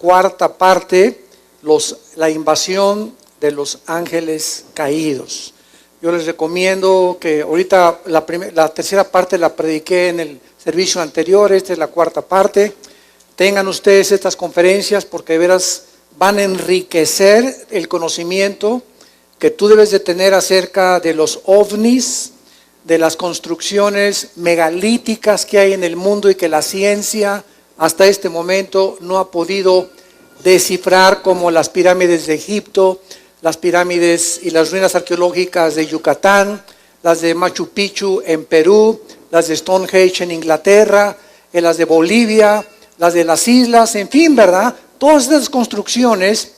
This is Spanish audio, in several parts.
cuarta parte, la invasión de los ángeles caídos. Yo les recomiendo que ahorita la tercera parte la prediqué en el servicio anterior, esta es la cuarta parte. Tengan ustedes estas conferencias porque de veras van a enriquecer el conocimiento que tú debes de tener acerca de los ovnis, de las construcciones megalíticas que hay en el mundo y que la ciencia hasta este momento no ha podido descifrar, como las pirámides de Egipto, las pirámides y las ruinas arqueológicas de Yucatán, las de Machu Picchu en Perú, las de Stonehenge en Inglaterra, las de Bolivia, las de las islas, en fin, ¿verdad? Todas estas construcciones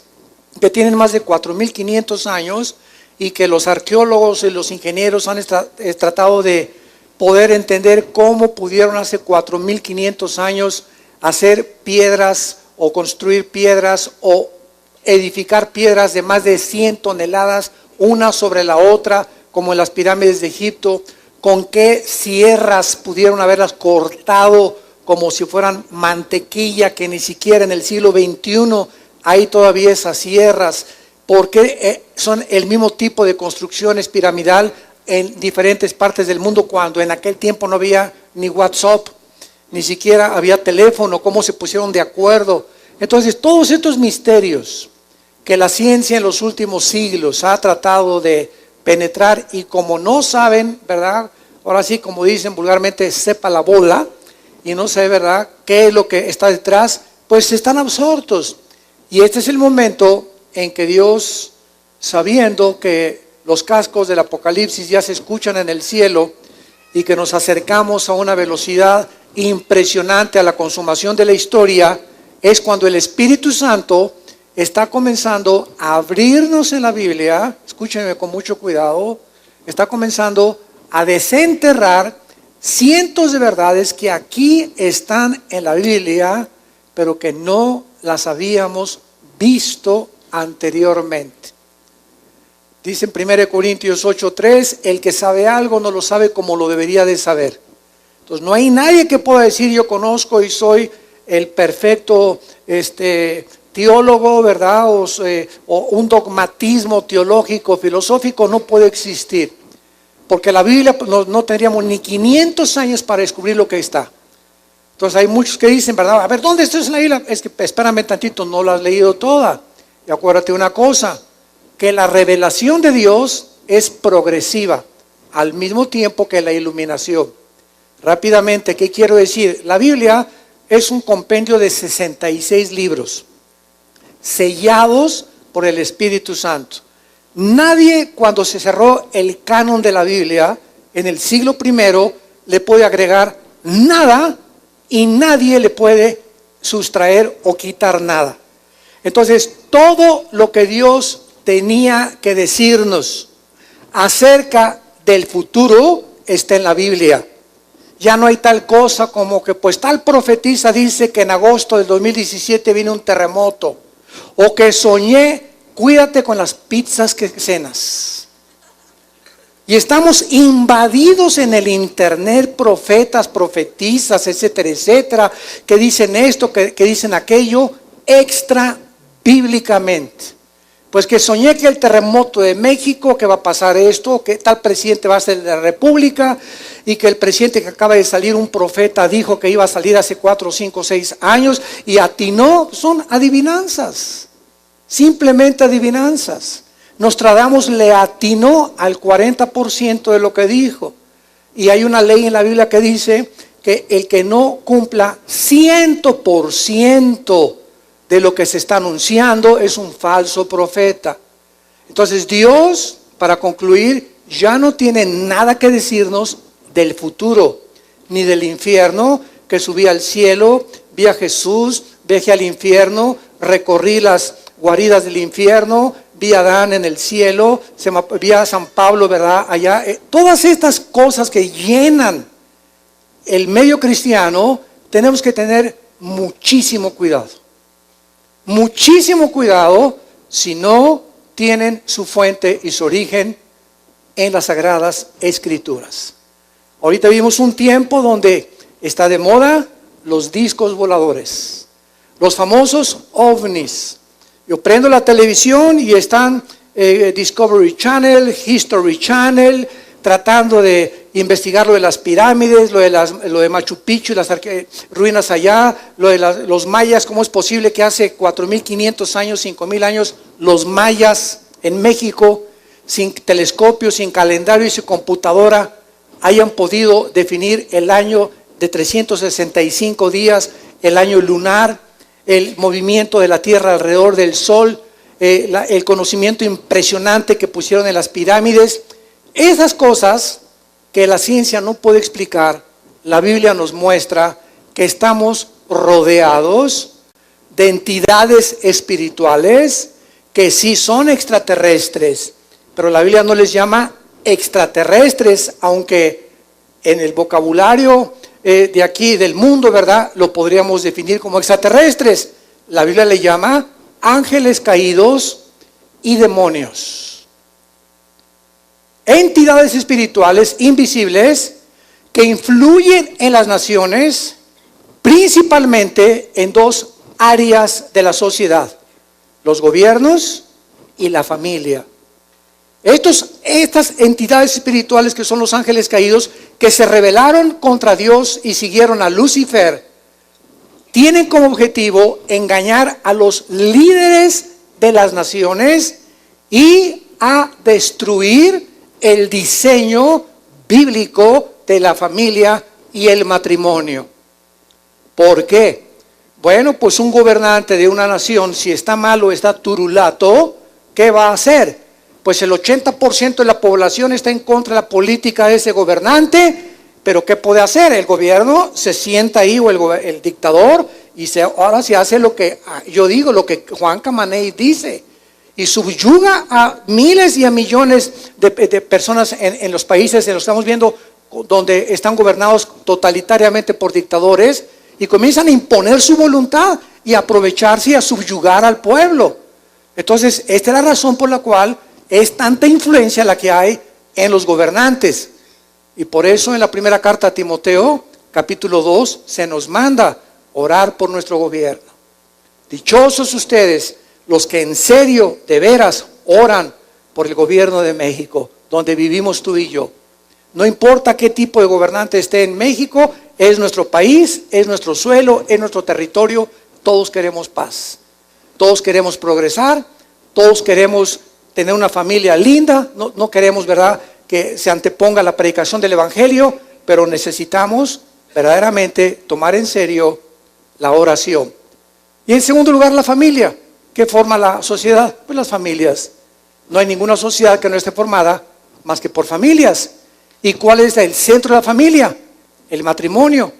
que tienen más de 4,500 años y que los arqueólogos y los ingenieros han tratado de poder entender cómo pudieron hace 4,500 años hacer piedras o construir piedras o edificar piedras de más de 100 toneladas, una sobre la otra, como en las pirámides de Egipto. Con qué sierras pudieron haberlas cortado como si fueran mantequilla, que ni siquiera en el siglo XXI hay todavía esas sierras, porque son el mismo tipo de construcciones piramidal en diferentes partes del mundo, cuando en aquel tiempo no había ni WhatsApp, ni siquiera había teléfono, cómo se pusieron de acuerdo. Entonces, todos estos misterios que la ciencia en los últimos siglos ha tratado de penetrar, y como no saben, ¿verdad? Ahora sí, como dicen vulgarmente, sepa la bola, y no sabe, ¿verdad?, qué es lo que está detrás, pues están absortos. Y este es el momento en que Dios, sabiendo que los cascos del Apocalipsis ya se escuchan en el cielo y que nos acercamos a una velocidad impresionante a la consumación de la historia, es cuando el Espíritu Santo está comenzando a abrirnos en la Biblia, escúchenme con mucho cuidado, está comenzando a desenterrar cientos de verdades que aquí están en la Biblia, pero que no las habíamos visto anteriormente. Dice en 1 Corintios 8:3, el que sabe algo no lo sabe como lo debería de saber. Entonces no hay nadie que pueda decir yo conozco y soy el perfecto teólogo, ¿verdad? O un dogmatismo teológico, filosófico no puede existir. Porque la Biblia no tendríamos ni 500 años para descubrir lo que está. Entonces hay muchos que dicen, ¿verdad? A ver, ¿dónde estás en la Biblia? Es que espérame tantito, no la has leído toda. Y acuérdate una cosa, que la revelación de Dios es progresiva, al mismo tiempo que la iluminación. Rápidamente, ¿qué quiero decir? La Biblia es un compendio de 66 libros, sellados por el Espíritu Santo. Nadie, cuando se cerró el canon de la Biblia en el siglo I, le puede agregar nada y nadie le puede sustraer o quitar nada. Entonces, todo lo que Dios tenía que decirnos acerca del futuro está en la Biblia. Ya no hay tal cosa como que pues tal profetisa dice que en agosto del 2017 viene un terremoto, o que soñé. Cuídate con las pizzas que cenas. Y estamos invadidos en el internet, profetas, profetisas, etcétera, etcétera, que dicen esto, que dicen aquello, extra bíblicamente. Pues que soñé que el terremoto de México, que va a pasar esto, que tal presidente va a ser de la República, y que el presidente que acaba de salir, un profeta, dijo que iba a salir hace 4, 5, 6 años, y atinó. Son adivinanzas. Simplemente adivinanzas. Nostradamus le atinó al 40% de lo que dijo. Y hay una ley en la Biblia que dice que el que no cumpla 100% de lo que se está anunciando es un falso profeta. Entonces Dios, para concluir, ya no tiene nada que decirnos del futuro, ni del infierno, que subí al cielo, vi a Jesús, viajé al infierno, recorrí las guaridas del infierno, vi a Adán en el cielo, vi a San Pablo, ¿verdad? Allá, todas estas cosas que llenan el medio cristiano, tenemos que tener muchísimo cuidado. Muchísimo cuidado si no tienen su fuente y su origen en las Sagradas Escrituras. Ahorita vivimos un tiempo donde está de moda los discos voladores. los famosos ovnis. Yo prendo la televisión y están Discovery Channel, History Channel, tratando de investigar lo de las pirámides, lo de Machu Picchu, las ruinas allá, lo de los mayas. ¿Cómo es posible que hace 4.500 años, 5.000 años, los mayas en México, sin telescopio, sin calendario y sin computadora, hayan podido definir el año de 365 días, el año lunar, el movimiento de la Tierra alrededor del Sol, el conocimiento impresionante que pusieron en las pirámides? Esas cosas que la ciencia no puede explicar, la Biblia nos muestra que estamos rodeados de entidades espirituales que sí son extraterrestres, pero la Biblia no les llama extraterrestres, aunque en el vocabulario de aquí, del mundo, ¿verdad?, lo podríamos definir como extraterrestres. La Biblia le llama ángeles caídos y demonios. Entidades espirituales invisibles que influyen en las naciones, principalmente en dos áreas de la sociedad: los gobiernos y la familia. Estas entidades espirituales que son los ángeles caídos, que se rebelaron contra Dios y siguieron a Lucifer, tienen como objetivo engañar a los líderes de las naciones y a destruir el diseño bíblico de la familia y el matrimonio. ¿Por qué? Bueno, pues un gobernante de una nación, si está mal o está turulato, ¿qué va a hacer? Pues el 80% de la población está en contra de la política de ese gobernante, pero ¿qué puede hacer? El gobierno se sienta ahí, o el dictador, y ahora se hace lo que yo digo, lo que Juan Camaney dice, y subyuga a miles y a millones de personas en los países en los que estamos viendo, donde están gobernados totalitariamente por dictadores, y comienzan a imponer su voluntad y a aprovecharse y a subyugar al pueblo. Entonces, esta es la razón por la cual es tanta influencia la que hay en los gobernantes. Y por eso en la primera carta a Timoteo, capítulo 2, se nos manda orar por nuestro gobierno. Dichosos ustedes los que en serio, de veras, oran por el gobierno de México, donde vivimos tú y yo. No importa qué tipo de gobernante esté en México, es nuestro país, es nuestro suelo, es nuestro territorio. Todos queremos paz, todos queremos progresar, todos queremos tener una familia linda. No queremos, ¿verdad?, que se anteponga la predicación del evangelio, pero necesitamos verdaderamente tomar en serio la oración. Y en segundo lugar, la familia. ¿Qué forma la sociedad? Pues las familias. No hay ninguna sociedad que no esté formada más que por familias. ¿Y cuál es el centro de la familia? El matrimonio.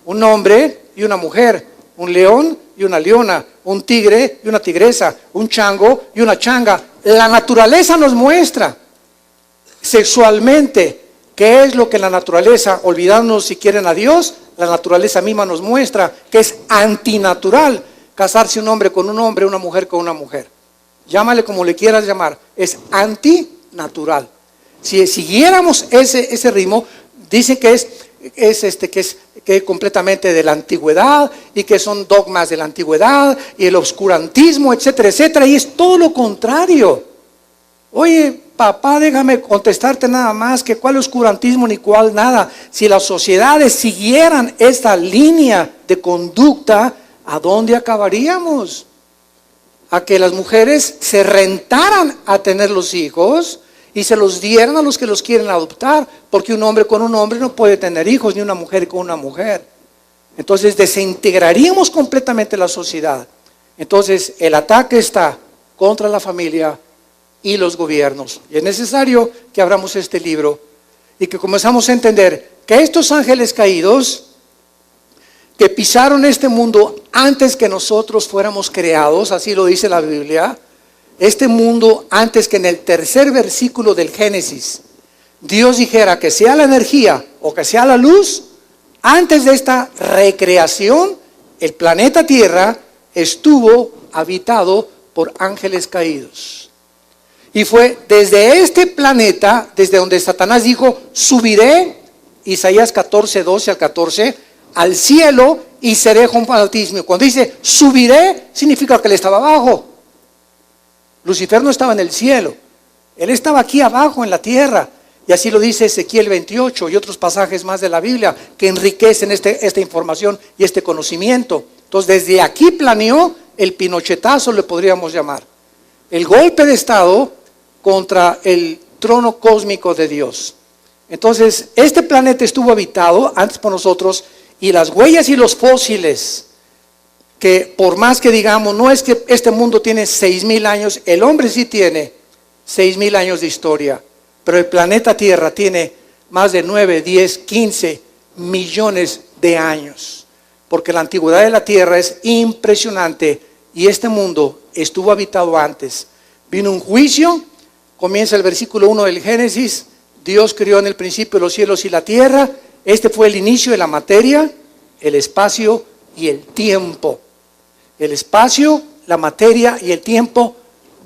Un hombre y una mujer, un león y una leona, un tigre y una tigresa, un chango y una changa. La naturaleza nos muestra sexualmente qué es lo que la naturaleza, olvidándonos si quieren a Dios, la naturaleza misma nos muestra que es antinatural casarse un hombre con un hombre, una mujer con una mujer. Llámale como le quieras llamar, es antinatural. Si siguiéramos ese ritmo, dicen que es completamente de la antigüedad y que son dogmas de la antigüedad y el obscurantismo, etcétera, etcétera, y es todo lo contrario. Oye, papá, déjame contestarte nada más, que cuál oscurantismo ni cuál nada. Si las sociedades siguieran esta línea de conducta, ¿a dónde acabaríamos? A que las mujeres se rentaran a tener los hijos y se los dieran a los que los quieren adoptar, porque un hombre con un hombre no puede tener hijos, ni una mujer con una mujer. Entonces desintegraríamos completamente la sociedad. Entonces el ataque está contra la familia y los gobiernos. Y es necesario que abramos este libro y que comenzamos a entender que estos ángeles caídos que pisaron este mundo antes que nosotros fuéramos creados, así lo dice la Biblia, este mundo antes que en el tercer versículo del Génesis Dios dijera que sea la energía o que sea la luz, antes de esta recreación el planeta Tierra estuvo habitado por ángeles caídos. Y fue desde este planeta, desde donde Satanás dijo, subiré, Isaías 14, 12 al 14, al cielo, y seré junto al Altísimo. Cuando dice subiré, significa que él estaba abajo. Lucifer no estaba en el cielo, él estaba aquí abajo en la tierra. Y así lo dice Ezequiel 28 y otros pasajes más de la Biblia que enriquecen esta información y este conocimiento. Entonces desde aquí planeó el pinochetazo, le podríamos llamar, el golpe de estado contra el trono cósmico de Dios. Entonces este planeta estuvo habitado antes por nosotros, y las huellas y los fósiles, que por más que digamos, no es que este mundo tiene 6,000 años, el hombre sí tiene 6,000 años de historia, pero el planeta Tierra tiene más de 9, 10, 15 millones de años, porque la antigüedad de la Tierra es impresionante, y este mundo estuvo habitado antes. Vino un juicio, comienza el versículo 1 del Génesis, Dios creó en el principio los cielos y la tierra. Este fue el inicio de la materia, el espacio y el tiempo. El espacio, la materia y el tiempo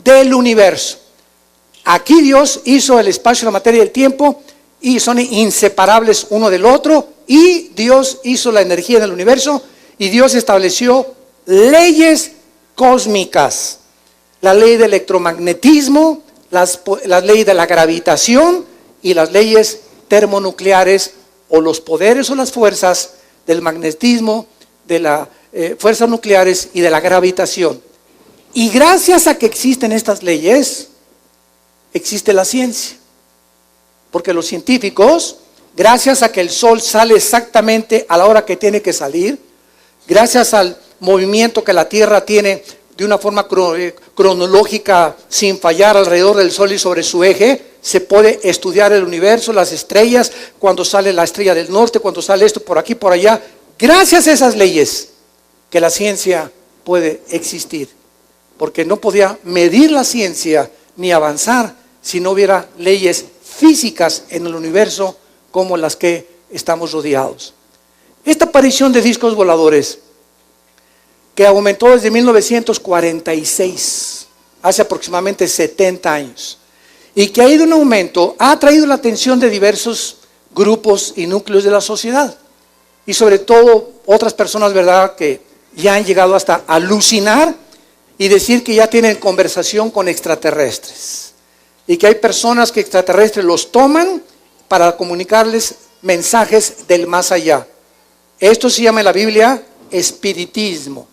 del universo. Aquí Dios hizo el espacio, la materia y el tiempo, y son inseparables uno del otro, y Dios hizo la energía del universo, y Dios estableció leyes cósmicas, la ley del electromagnetismo, las leyes de la gravitación y las leyes termonucleares, o los poderes o las fuerzas del magnetismo, de las fuerzas nucleares y de la gravitación. Y gracias a que existen estas leyes, existe la ciencia, porque los científicos, gracias a que el sol sale exactamente a la hora que tiene que salir, gracias al movimiento que la Tierra tiene de una forma cronológica sin fallar alrededor del sol y sobre su eje, se puede estudiar el universo, las estrellas, cuando sale la estrella del norte, cuando sale esto por aquí, por allá. Gracias a esas leyes que la ciencia puede existir, porque no podía medir la ciencia ni avanzar si no hubiera leyes físicas en el universo como las que estamos rodeados. Esta aparición de discos voladores, que aumentó desde 1946, hace aproximadamente 70 años, y que ha ido en aumento, ha atraído la atención de diversos grupos y núcleos de la sociedad, y sobre todo otras personas, ¿verdad?, que ya han llegado hasta alucinar y decir que ya tienen conversación con extraterrestres, y que hay personas que extraterrestres los toman para comunicarles mensajes del más allá. Esto se llama en la Biblia espiritismo.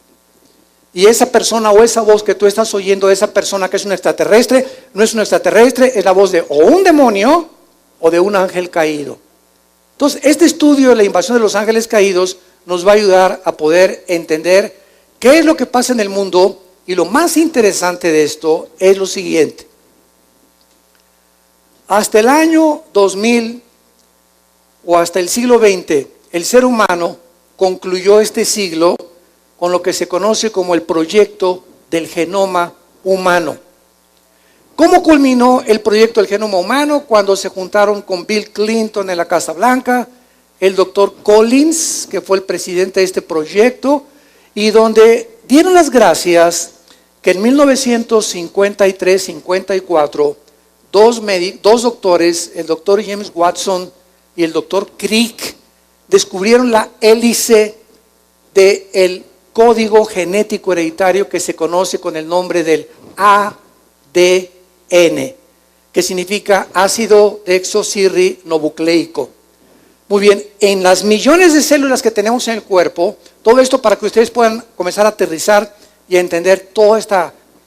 Y esa persona o esa voz que tú estás oyendo, esa persona que es un extraterrestre, no es un extraterrestre, es la voz de o un demonio o de un ángel caído. Entonces, este estudio de la invasión de los ángeles caídos nos va a ayudar a poder entender qué es lo que pasa en el mundo, y lo más interesante de esto es lo siguiente. Hasta el año 2000 o hasta el siglo XX, el ser humano concluyó este siglo con lo que se conoce como el proyecto del genoma humano. ¿Cómo culminó el proyecto del genoma humano? Cuando se juntaron con Bill Clinton en la Casa Blanca, el doctor Collins, que fue el presidente de este proyecto, y donde dieron las gracias que en 1953-54, dos doctores, el doctor James Watson y el doctor Crick, descubrieron la hélice del código genético hereditario que se conoce con el nombre del ADN, que significa ácido desoxirribonucleico. Muy bien, en las millones de células que tenemos en el cuerpo, todo esto para que ustedes puedan comenzar a aterrizar y a entender todo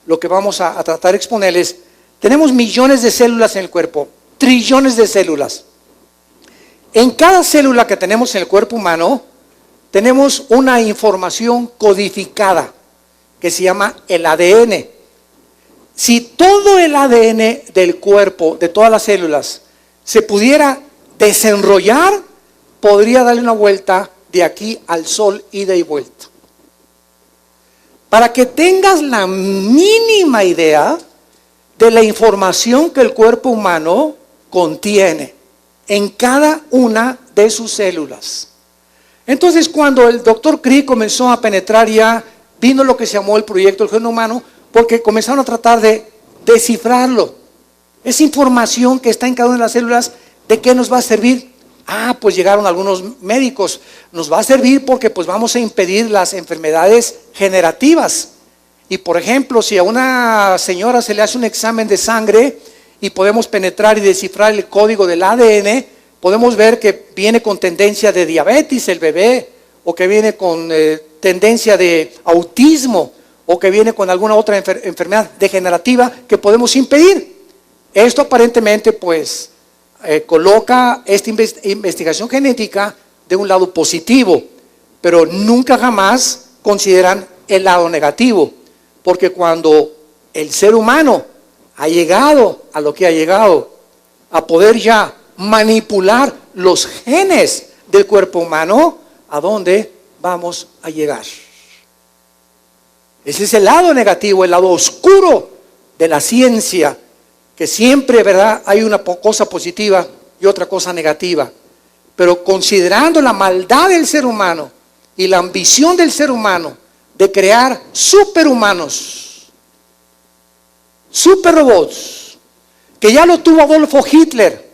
lo que vamos a tratar de exponerles. Tenemos millones de células en el cuerpo, trillones de células. En cada célula que tenemos en el cuerpo humano, tenemos una información codificada que se llama el ADN. Si todo el ADN del cuerpo, de todas las células, se pudiera desenrollar, podría darle una vuelta de aquí al sol, ida y vuelta. Para que tengas la mínima idea de la información que el cuerpo humano contiene en cada una de sus células. Entonces, cuando el doctor Crick comenzó a penetrar, ya vino lo que se llamó el proyecto del genoma humano, porque comenzaron a tratar de descifrarlo. Esa información que está en cada una de las células, ¿de qué nos va a servir? Pues llegaron algunos médicos. Nos va a servir porque pues vamos a impedir las enfermedades generativas. Y por ejemplo, si a una señora se le hace un examen de sangre y podemos penetrar y descifrar el código del ADN, podemos ver que viene con tendencia de diabetes el bebé, o que viene con tendencia de autismo, o que viene con alguna otra enfermedad degenerativa que podemos impedir. Esto aparentemente pues coloca esta investigación genética de un lado positivo, pero nunca jamás consideran el lado negativo, porque cuando el ser humano ha llegado a lo que ha llegado, a poder ya manipular los genes del cuerpo humano, ¿a dónde vamos a llegar? Ese es el lado negativo, el lado oscuro de la ciencia, que siempre, ¿verdad?, hay una cosa positiva y otra cosa negativa. Pero considerando la maldad del ser humano y la ambición del ser humano de crear superhumanos, superrobots, que ya lo tuvo Adolfo Hitler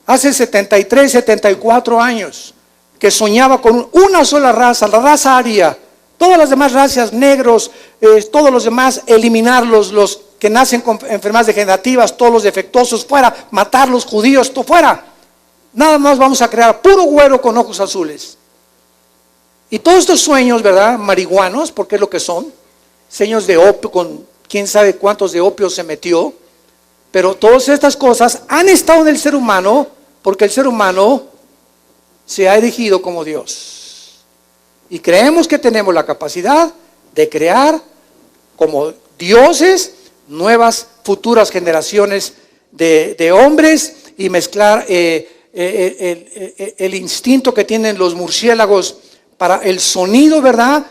hace 73, 74 años, que soñaba con una sola raza, la raza aria, todas las demás razas, negros, todos los demás, eliminarlos, los que nacen con enfermedades degenerativas, todos los defectuosos, fuera, matar los judíos, todo fuera. Nada más vamos a crear puro güero con ojos azules. Y todos estos sueños, ¿verdad?, marihuanos, porque es lo que son, sueños de opio, con quién sabe cuántos de opio se metió, pero todas estas cosas han estado en el ser humano, porque el ser humano se ha erigido como Dios. Y creemos que tenemos la capacidad de crear como dioses nuevas futuras generaciones de hombres y mezclar el instinto que tienen los murciélagos para el sonido, ¿verdad?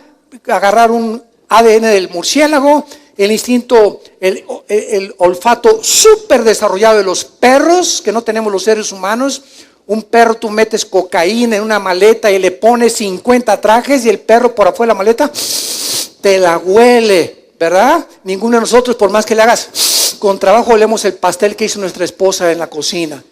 Agarrar un ADN del murciélago, el instinto, el olfato súper desarrollado de los perros, que no tenemos los seres humanos. Un perro, tú metes cocaína en una maleta y le pones 50 trajes y el perro por afuera de la maleta te la huele, ¿verdad? Ninguno de nosotros, por más que le hagas con trabajo, olemos el pastel que hizo nuestra esposa en la cocina.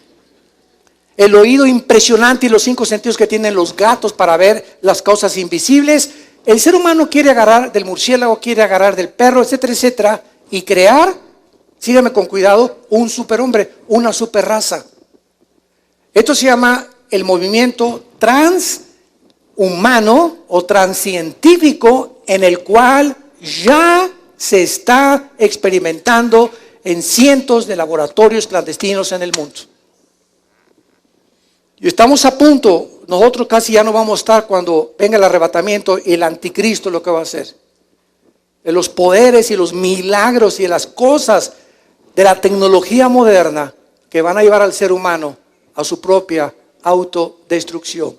El oído impresionante y los 5 sentidos que tienen los gatos para ver las cosas invisibles. El ser humano quiere agarrar del murciélago, quiere agarrar del perro, etcétera, etcétera, y crear, síganme con cuidado, un superhombre, una superraza. Esto se llama el movimiento transhumano o transcientífico, en el cual ya se está experimentando en cientos de laboratorios clandestinos en el mundo. Y estamos a punto, nosotros casi ya no vamos a estar cuando venga el arrebatamiento y el anticristo lo que va a hacer. De los poderes y los milagros y de las cosas de la tecnología moderna que van a llevar al ser humano a su propia autodestrucción.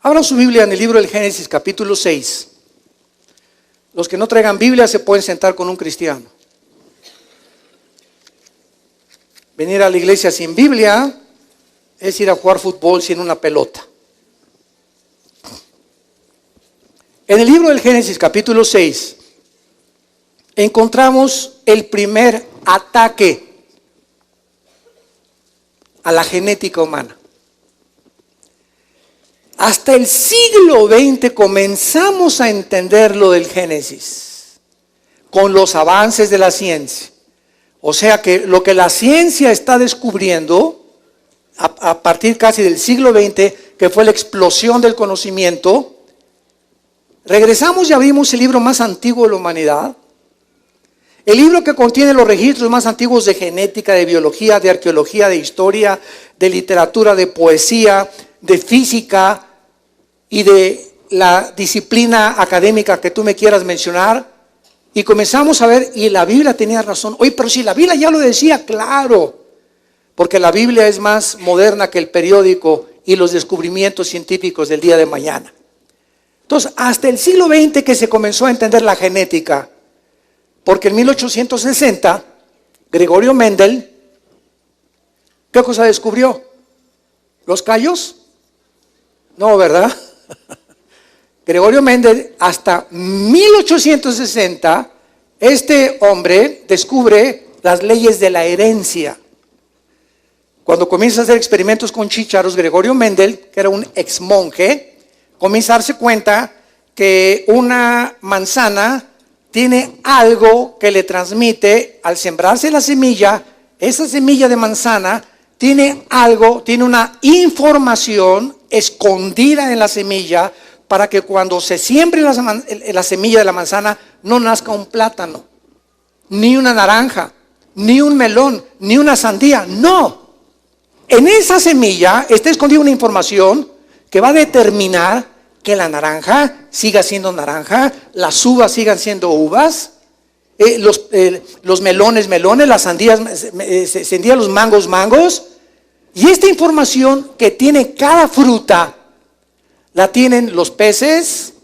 Abran su Biblia en el libro del Génesis, capítulo 6. Los que no traigan Biblia se pueden sentar con un cristiano. Venir a la iglesia sin Biblia es ir a jugar fútbol sin una pelota. En el libro del Génesis, capítulo 6, encontramos el primer ataque a la genética humana. Hasta el siglo XX comenzamos a entender lo del Génesis, con los avances de la ciencia. O sea que lo que la ciencia está descubriendo, a partir casi del siglo XX, que fue la explosión del conocimiento, regresamos y abrimos el libro más antiguo de la humanidad, el libro que contiene los registros más antiguos de genética, de biología, de arqueología, de historia, de literatura, de poesía, de física y de la disciplina académica que tú me quieras mencionar. Y comenzamos a ver, y la Biblia tenía razón. Oye, pero si la Biblia ya lo decía, claro, porque la Biblia es más moderna que el periódico y los descubrimientos científicos del día de mañana. Entonces, hasta el siglo XX que se comenzó a entender la genética, porque en 1860, Gregorio Mendel, ¿qué cosa descubrió? ¿Los callos? No, ¿verdad? Gregorio Mendel, hasta 1860, este hombre descubre las leyes de la herencia. Cuando comienza a hacer experimentos con chícharos, Gregorio Mendel, que era un ex monje, comienza a darse cuenta que una manzana tiene algo que le transmite al sembrarse la semilla. Esa semilla de manzana tiene algo, tiene una información escondida en la semilla para que cuando se siembre la semilla de la manzana no nazca un plátano, ni una naranja, ni un melón, ni una sandía. No. En esa semilla está escondida una información que va a determinar que la naranja siga siendo naranja, las uvas sigan siendo uvas, los melones, las sandías, los mangos, mangos. Y esta información que tiene cada fruta, la tienen los peces,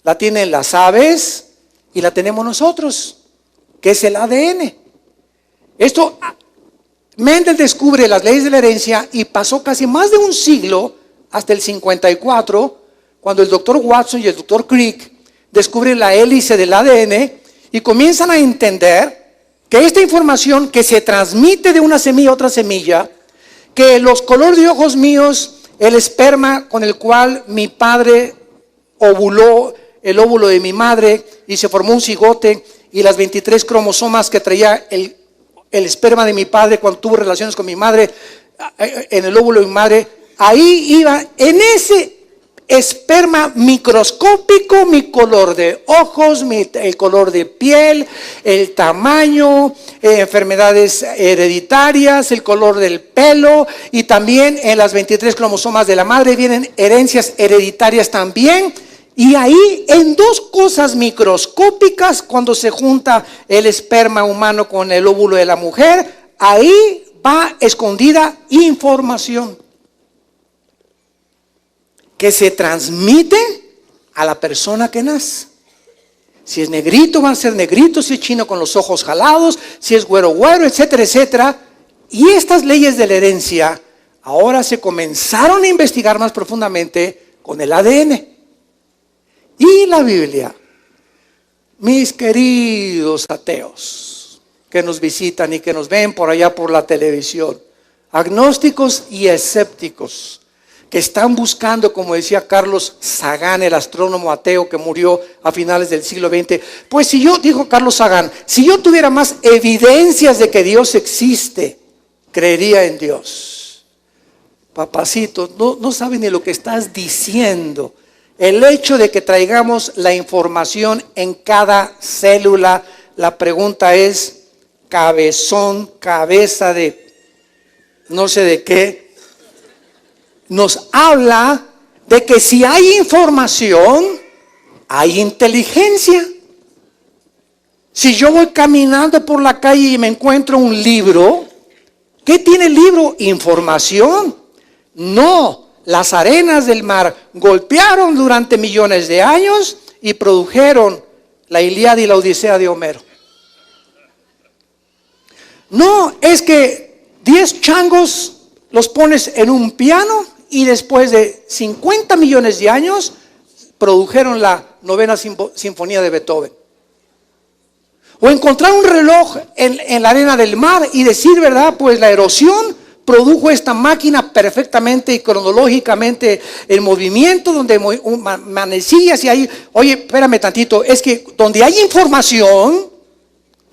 la tienen las aves y la tenemos nosotros, que es el ADN. Esto, Mendel descubre las leyes de la herencia y pasó casi más de un siglo, hasta el 54, cuando el doctor Watson y el doctor Crick descubren la hélice del ADN y comienzan a entender que esta información que se transmite de una semilla a otra semilla, que los colores de ojos míos, el esperma con el cual mi padre ovuló, el óvulo de mi madre y se formó un cigote, y las 23 cromosomas que traía el esperma de mi padre cuando tuvo relaciones con mi madre, en el óvulo de mi madre, ahí iba, en ese esperma microscópico, mi color de ojos, el color de piel, el tamaño, enfermedades hereditarias, el color del pelo, y también en las 23 cromosomas de la madre vienen herencias hereditarias también. Y ahí, en dos cosas microscópicas, cuando se junta el esperma humano con el óvulo de la mujer, ahí va escondida información que se transmite a la persona que nace. Si es negrito, va a ser negrito; si es chino, con los ojos jalados; si es güero, güero, etcétera, etcétera. Y estas leyes de la herencia ahora se comenzaron a investigar más profundamente con el ADN. Y la Biblia, mis queridos ateos que nos visitan y que nos ven por allá por la televisión, agnósticos y escépticos, que están buscando, como decía Carlos Sagan, el astrónomo ateo que murió a finales del siglo XX, pues dijo Carlos Sagan, si yo tuviera más evidencias de que Dios existe, creería en Dios. Papacito, no saben ni lo que estás diciendo. El hecho de que traigamos la información en cada célula, la pregunta es, cabezón, cabeza de no sé de qué, nos habla de que si hay información, hay inteligencia. Si yo voy caminando por la calle y me encuentro un libro, ¿qué tiene el libro? Información. No. Las arenas del mar golpearon durante millones de años y produjeron la Ilíada y la Odisea de Homero. No, es que 10 changos los pones en un piano y después de 50 millones de años produjeron la novena sinfonía de Beethoven. O encontrar un reloj en la arena del mar y decir, ¿verdad? Pues la erosión produjo esta máquina perfectamente y cronológicamente en movimiento, donde manecillas y ahí, oye, espérame tantito, es que donde hay información,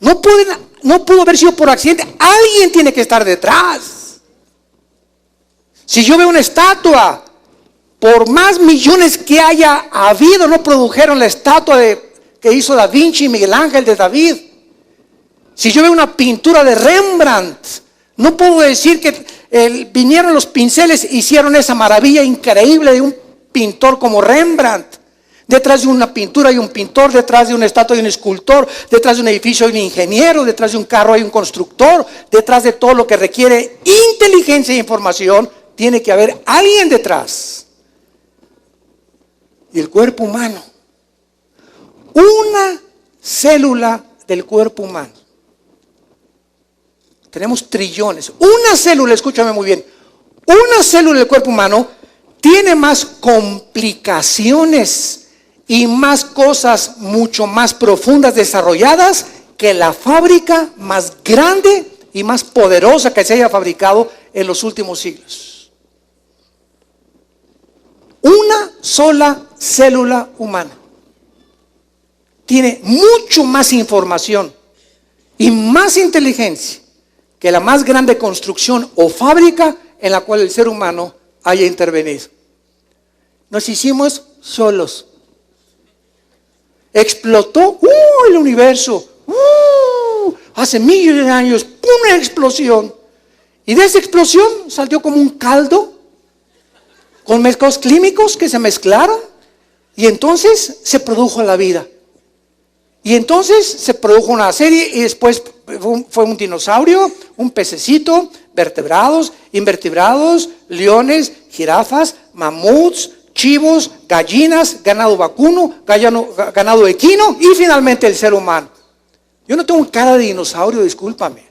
no pudo haber sido por accidente, alguien tiene que estar detrás. Si yo veo una estatua, por más millones que haya habido, no produjeron la estatua que hizo Da Vinci y Miguel Ángel de David. Si yo veo una pintura de Rembrandt, no puedo decir que vinieron los pinceles, hicieron esa maravilla increíble de un pintor como Rembrandt. Detrás de una pintura hay un pintor, detrás de una estatua hay un escultor, detrás de un edificio hay un ingeniero, detrás de un carro hay un constructor, detrás de todo lo que requiere inteligencia e información, tiene que haber alguien detrás. Y el cuerpo humano, una célula del cuerpo humano. Tenemos trillones. Una célula, escúchame muy bien, una célula del cuerpo humano tiene más complicaciones y más cosas mucho más profundas desarrolladas que la fábrica más grande y más poderosa que se haya fabricado en los últimos siglos. Una sola célula humana tiene mucho más información y más inteligencia que la más grande construcción o fábrica en la cual el ser humano haya intervenido. Nos hicimos solos. Explotó el universo. Hace millones de años, una explosión. Y de esa explosión salió como un caldo con mezclados químicos que se mezclaron. Y entonces se produjo la vida. Y entonces se produjo una serie y después fue un dinosaurio, un pececito, vertebrados, invertebrados, leones, jirafas, mamuts, chivos, gallinas, ganado vacuno, ganado equino y finalmente el ser humano. Yo no tengo cara de dinosaurio, discúlpame,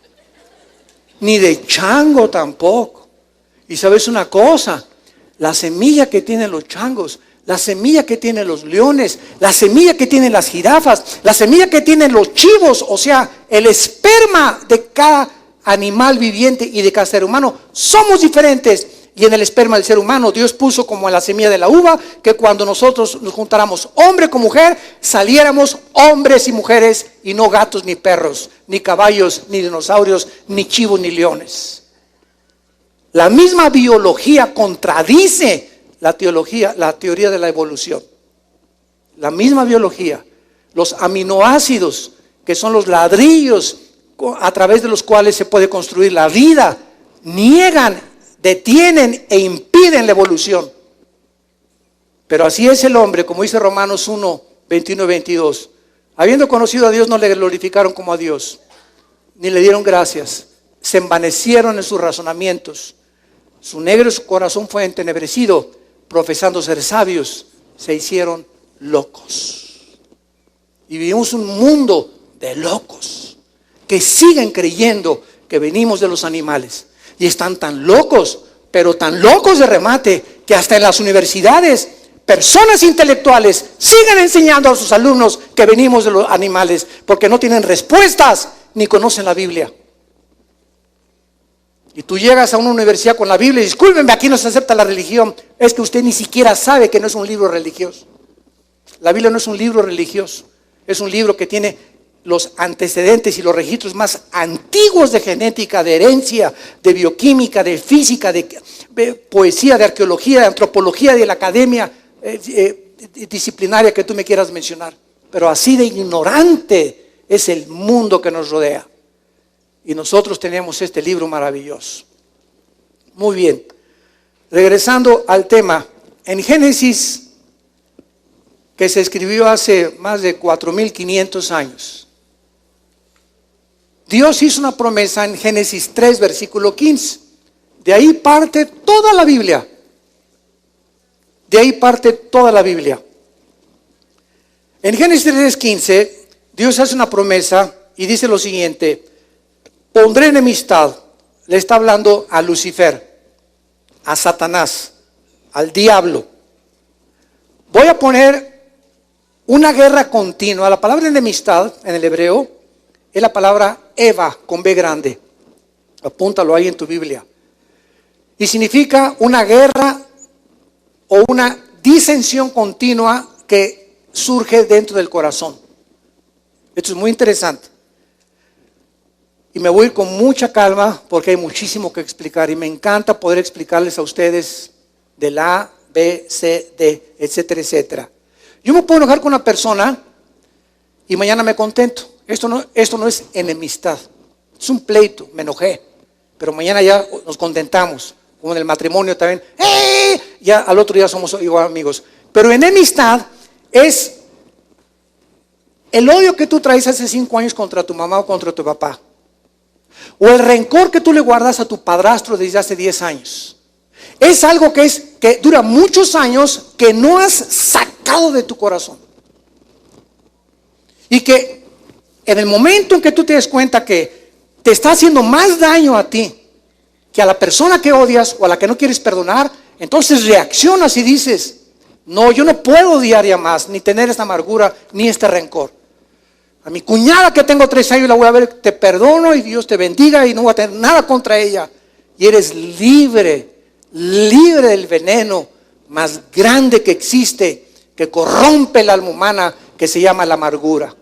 ni de chango tampoco. Y sabes una cosa, la semilla que tienen los changos, la semilla que tienen los leones, la semilla que tienen las jirafas, la semilla que tienen los chivos, o sea, el esperma de cada animal viviente y de cada ser humano, somos diferentes. Y en el esperma del ser humano Dios puso como en la semilla de la uva, que cuando nosotros nos juntáramos hombre con mujer, saliéramos hombres y mujeres y no gatos ni perros, ni caballos, ni dinosaurios, ni chivos, ni leones. La misma biología contradice la teoría de la evolución. La misma biología, los aminoácidos, que son los ladrillos a través de los cuales se puede construir la vida, niegan, detienen e impiden la evolución. Pero así es el hombre, como dice Romanos 1, 21 y 22. Habiendo conocido a Dios, no le glorificaron como a Dios, ni le dieron gracias. Se envanecieron en sus razonamientos. Su negro corazón fue entenebrecido. Profesando ser sabios, se hicieron locos. Y vivimos un mundo de locos que siguen creyendo que venimos de los animales. Y están tan locos, pero tan locos de remate, que hasta en las universidades, personas intelectuales siguen enseñando a sus alumnos que venimos de los animales, porque no tienen respuestas ni conocen la Biblia. Y tú llegas a una universidad con la Biblia y discúlpenme, aquí no se acepta la religión. Es que usted ni siquiera sabe que no es un libro religioso. La Biblia no es un libro religioso. Es un libro que tiene los antecedentes y los registros más antiguos de genética, de herencia, de bioquímica, de física, de poesía, de arqueología, de antropología, de la academia disciplinaria que tú me quieras mencionar. Pero así de ignorante es el mundo que nos rodea. Y nosotros tenemos este libro maravilloso. Muy bien. Regresando al tema, en Génesis, que se escribió hace más de 4.500 años, Dios hizo una promesa en Génesis 3, versículo 15. De ahí parte toda la Biblia. De ahí parte toda la Biblia. En Génesis 3, 15, Dios hace una promesa y dice lo siguiente: pondré enemistad, le está hablando a Lucifer, a Satanás, al diablo. Voy a poner una guerra continua. La palabra enemistad en el hebreo es la palabra Eva con B grande. Apúntalo ahí en tu Biblia. Y significa una guerra o una disensión continua que surge dentro del corazón. Esto es muy interesante. Y me voy a ir con mucha calma porque hay muchísimo que explicar y me encanta poder explicarles a ustedes del A, B, C, D, etcétera, etcétera. Yo me puedo enojar con una persona y mañana me contento. Esto no es enemistad, es un pleito, me enojé, pero mañana ya nos contentamos, como en el matrimonio también. Ya al otro día somos igual amigos. Pero enemistad es el odio que tú traes hace 5 años contra tu mamá o contra tu papá. O el rencor que tú le guardas a tu padrastro desde hace 10 años. Es algo que dura muchos años que no has sacado de tu corazón. Y que en el momento en que tú te des cuenta que te está haciendo más daño a ti que a la persona que odias o a la que no quieres perdonar, entonces reaccionas y dices: no, yo no puedo odiar ya más, ni tener esta amargura, ni este rencor. A mi cuñada que tengo 3 años la voy a ver, te perdono y Dios te bendiga y no voy a tener nada contra ella. y eres libre del veneno más grande que existe, que corrompe el alma humana, que se llama la amargura.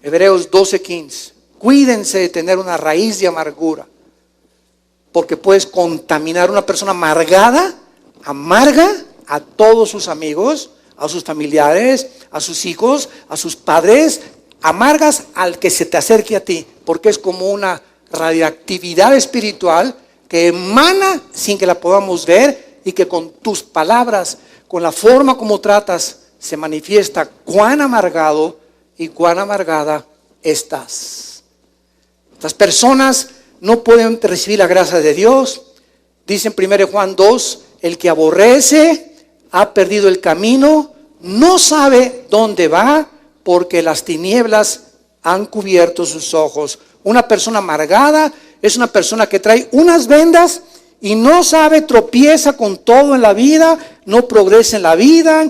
Hebreos 12:15. Cuídense de tener una raíz de amargura, porque puedes contaminar. Una persona amargada amarga a todos sus amigos, a sus familiares, a sus hijos, a sus padres. Amargas al que se te acerque a ti, porque es como una radioactividad espiritual que emana sin que la podamos ver, y que con tus palabras, con la forma como tratas, se manifiesta cuán amargado y cuán amargada estás. Estas personas no pueden recibir la gracia de Dios. Dice en 1 Juan 2, el que aborrece ha perdido el camino, no sabe dónde va, porque las tinieblas han cubierto sus ojos. Una persona amargada es una persona que trae unas vendas y no sabe, tropieza con todo en la vida, no progresa en la vida,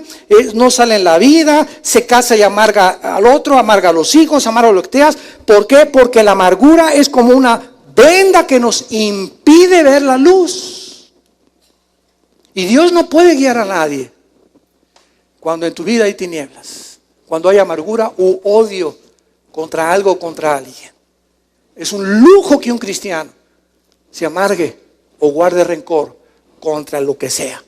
no sale en la vida, se casa y amarga al otro, amarga a los hijos, amarga a lo que te das. ¿Por qué? Porque la amargura es como una venda que nos impide ver la luz. Y Dios no puede guiar a nadie cuando en tu vida hay tinieblas, cuando hay amargura u odio contra algo o contra alguien. Es un lujo que un cristiano se amargue o guarde rencor contra lo que sea.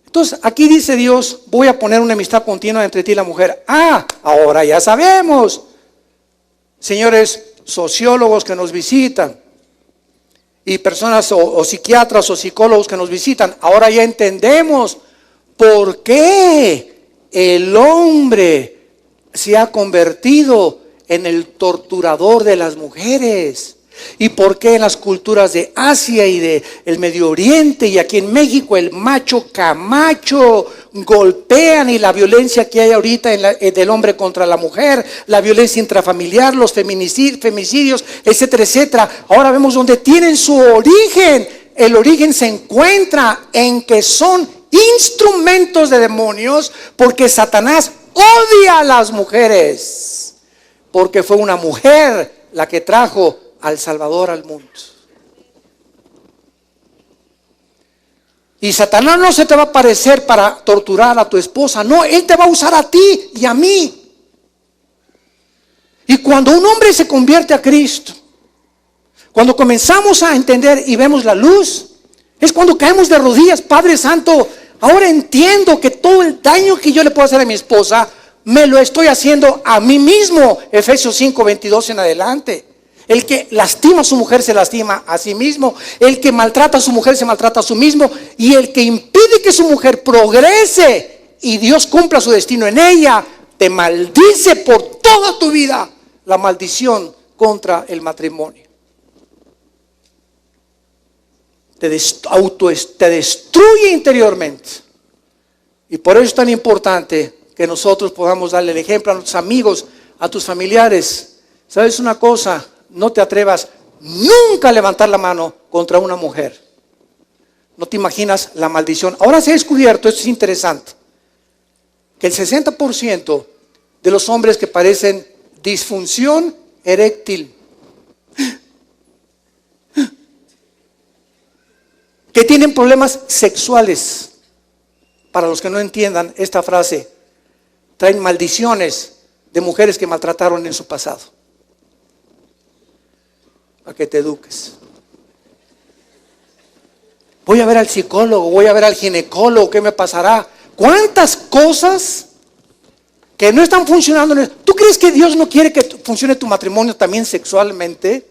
Entonces aquí dice Dios, voy a poner una amistad continua entre ti y la mujer. Ahora ya sabemos, señores sociólogos que nos visitan y personas o psiquiatras o psicólogos que nos visitan, ahora ya entendemos por qué el hombre se ha convertido en el torturador de las mujeres. ¿Y por qué en las culturas de Asia y de el Medio Oriente y aquí en México el macho camacho golpean, y la violencia que hay ahorita del hombre contra la mujer, la violencia intrafamiliar, los femicidios, etcétera, etcétera? Ahora vemos dónde tienen su origen. El origen se encuentra en que son instrumentos de demonios, porque Satanás odia a las mujeres, porque fue una mujer la que trajo al Salvador al mundo. Y Satanás no se te va a aparecer para torturar a tu esposa, no, él te va a usar a ti y a mí. Y cuando un hombre se convierte a Cristo, cuando comenzamos a entender y vemos la luz, es cuando caemos de rodillas. Padre Santo, ahora entiendo que todo el daño que yo le puedo hacer a mi esposa, me lo estoy haciendo a mí mismo. Efesios 5:22 en adelante. El que lastima a su mujer se lastima a sí mismo. El que maltrata a su mujer se maltrata a sí mismo. Y el que impide que su mujer progrese y Dios cumpla su destino en ella, te maldice por toda tu vida. La maldición contra el matrimonio. Te destruye interiormente. Y por eso es tan importante que nosotros podamos darle el ejemplo a nuestros amigos, a tus familiares. ¿Sabes una cosa? No te atrevas nunca a levantar la mano contra una mujer. No te imaginas la maldición. Ahora se ha descubierto, esto es interesante, que el 60% de los hombres que padecen disfunción eréctil, que tienen problemas sexuales, para los que no entiendan esta frase, traen maldiciones de mujeres que maltrataron en su pasado. Para que te eduques. Voy a ver al psicólogo, voy a ver al ginecólogo, ¿qué me pasará? ¿Cuántas cosas que no están funcionando? ¿Tú crees que Dios no quiere que funcione tu matrimonio también sexualmente,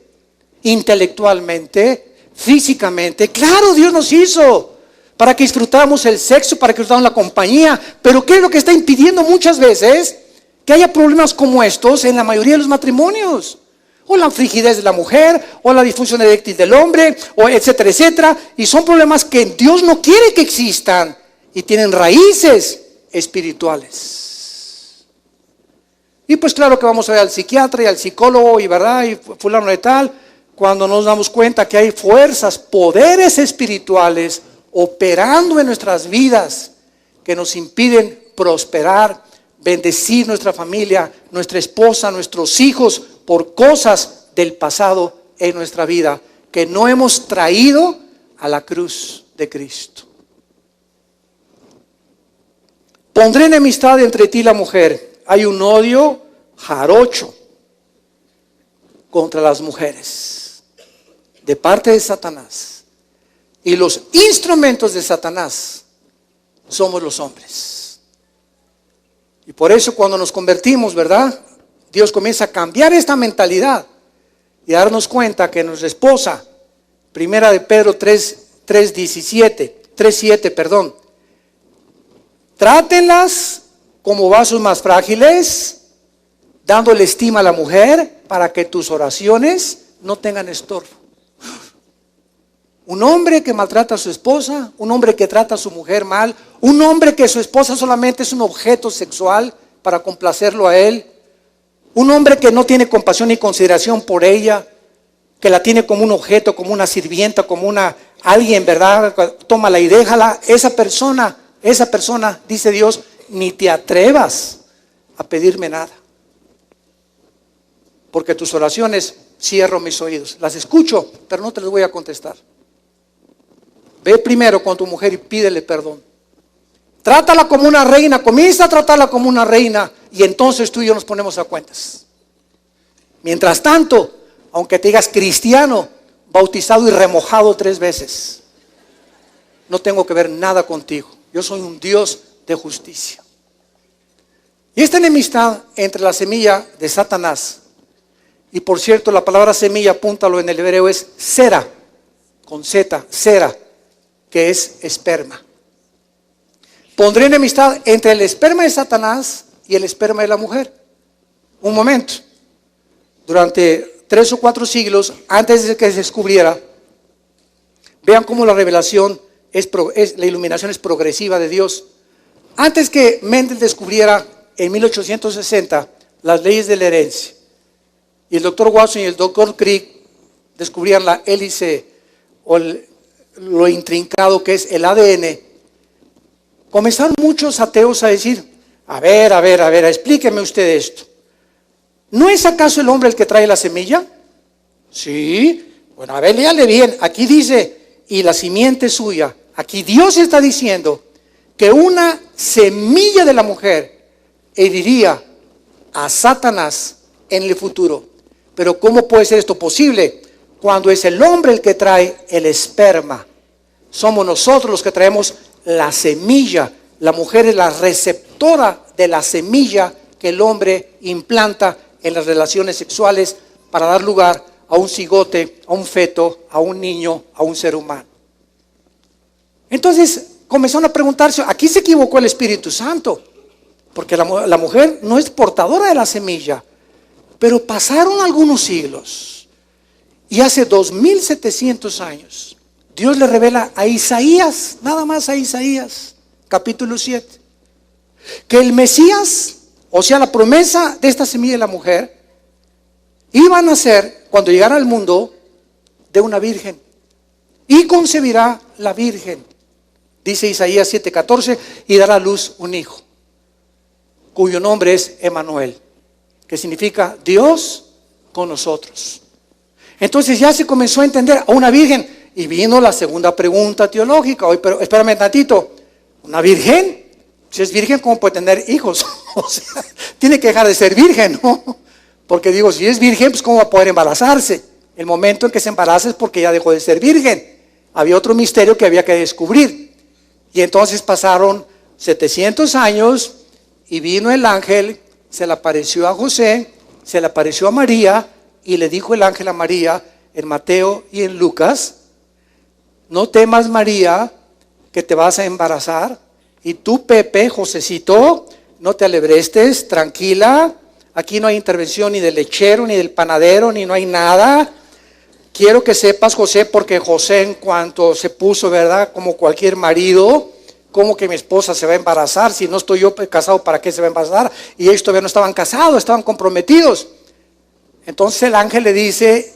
intelectualmente, físicamente? Claro, Dios nos hizo para que disfrutáramos el sexo, para que disfrutáramos la compañía. Pero ¿qué es lo que está impidiendo muchas veces que haya problemas como estos en la mayoría de los matrimonios? O la frigidez de la mujer, o la disfunción eréctil del hombre, o etcétera, etcétera. Y son problemas que Dios no quiere que existan y tienen raíces espirituales. Y pues claro que vamos a ver al psiquiatra y al psicólogo y verdad, y fulano de tal, cuando nos damos cuenta que hay fuerzas, poderes espirituales operando en nuestras vidas que nos impiden prosperar, bendecir nuestra familia, nuestra esposa, nuestros hijos, por cosas del pasado en nuestra vida que no hemos traído a la cruz de Cristo. Pondré enemistad entre ti y la mujer. Hay un odio jarocho contra las mujeres de parte de Satanás. Y los instrumentos de Satanás somos los hombres. Y por eso cuando nos convertimos, ¿verdad? Dios comienza a cambiar esta mentalidad y a darnos cuenta que nuestra esposa, primera de Pedro 3:7, trátenlas como vasos más frágiles, dándole estima a la mujer para que tus oraciones no tengan estorbo. Un hombre que maltrata a su esposa, un hombre que trata a su mujer mal, un hombre que su esposa solamente es un objeto sexual para complacerlo a él, un hombre que no tiene compasión ni consideración por ella, que la tiene como un objeto, como una sirvienta, como alguien, ¿verdad? Tómala y déjala. Esa persona, dice Dios, ni te atrevas a pedirme nada. Porque tus oraciones cierro mis oídos. Las escucho, pero no te las voy a contestar. Ve primero con tu mujer y pídele perdón. Trátala como una reina, comienza a tratarla como una reina y entonces tú y yo nos ponemos a cuentas. Mientras tanto, aunque te digas cristiano, bautizado y remojado 3 veces, no tengo que ver nada contigo. Yo soy un Dios de justicia. Y esta enemistad entre la semilla de Satanás, y por cierto la palabra semilla, apúntalo en el hebreo, es sera, con Z, sera, que es esperma. Pondré enemistad entre el esperma de Satanás y el esperma de la mujer. Un momento. Durante 3 o 4 siglos, antes de que se descubriera, vean cómo la revelación la iluminación es progresiva de Dios. Antes que Mendel descubriera en 1860 las leyes de la herencia, y el doctor Watson y el doctor Crick descubrían la hélice o lo intrincado que es el ADN, comenzaron muchos ateos a decir, a ver, explíqueme usted esto. ¿No es acaso el hombre el que trae la semilla? Sí. Bueno, a ver, léale bien. Aquí dice, y la simiente suya. Aquí Dios está diciendo que una semilla de la mujer heriría a Satanás en el futuro. Pero ¿cómo puede ser esto posible? Cuando es el hombre el que trae el esperma. Somos nosotros los que traemos la semilla. La mujer es la receptora de la semilla que el hombre implanta en las relaciones sexuales para dar lugar a un cigote, a un feto, a un niño, a un ser humano. Entonces comenzaron a preguntarse, aquí se equivocó el Espíritu Santo, porque la mujer no es portadora de la semilla. Pero pasaron algunos siglos y hace 2700 años Dios le revela a Isaías, nada más a Isaías, capítulo 7, que el Mesías, o sea la promesa de esta semilla de la mujer, iba a nacer cuando llegara al mundo de una virgen y concebirá la virgen, dice Isaías 7:14, y dará a luz un hijo, cuyo nombre es Emanuel, que significa Dios con nosotros. Entonces ya se comenzó a entender a una virgen. Y vino la segunda pregunta teológica. Oye, pero espérame tantito, ¿una virgen? Si es virgen, ¿cómo puede tener hijos? O sea, tiene que dejar de ser virgen, ¿no? Porque digo, si es virgen, pues ¿cómo va a poder embarazarse? El momento en que se embaraza es porque ya dejó de ser virgen. Había otro misterio que había que descubrir. Y entonces pasaron 700 años y vino el ángel, se le apareció a José, se le apareció a María y le dijo el ángel a María en Mateo y en Lucas: no temas, María, que te vas a embarazar, y tú, Pepe, Josecito, no te alebrestes, tranquila, aquí no hay intervención ni del lechero, ni del panadero, ni no hay nada. Quiero que sepas, José, porque José en cuanto se puso, ¿verdad?, como cualquier marido, ¿cómo que mi esposa se va a embarazar? Si no estoy yo casado, ¿para qué se va a embarazar? Y ellos todavía no estaban casados, estaban comprometidos. Entonces el ángel le dice,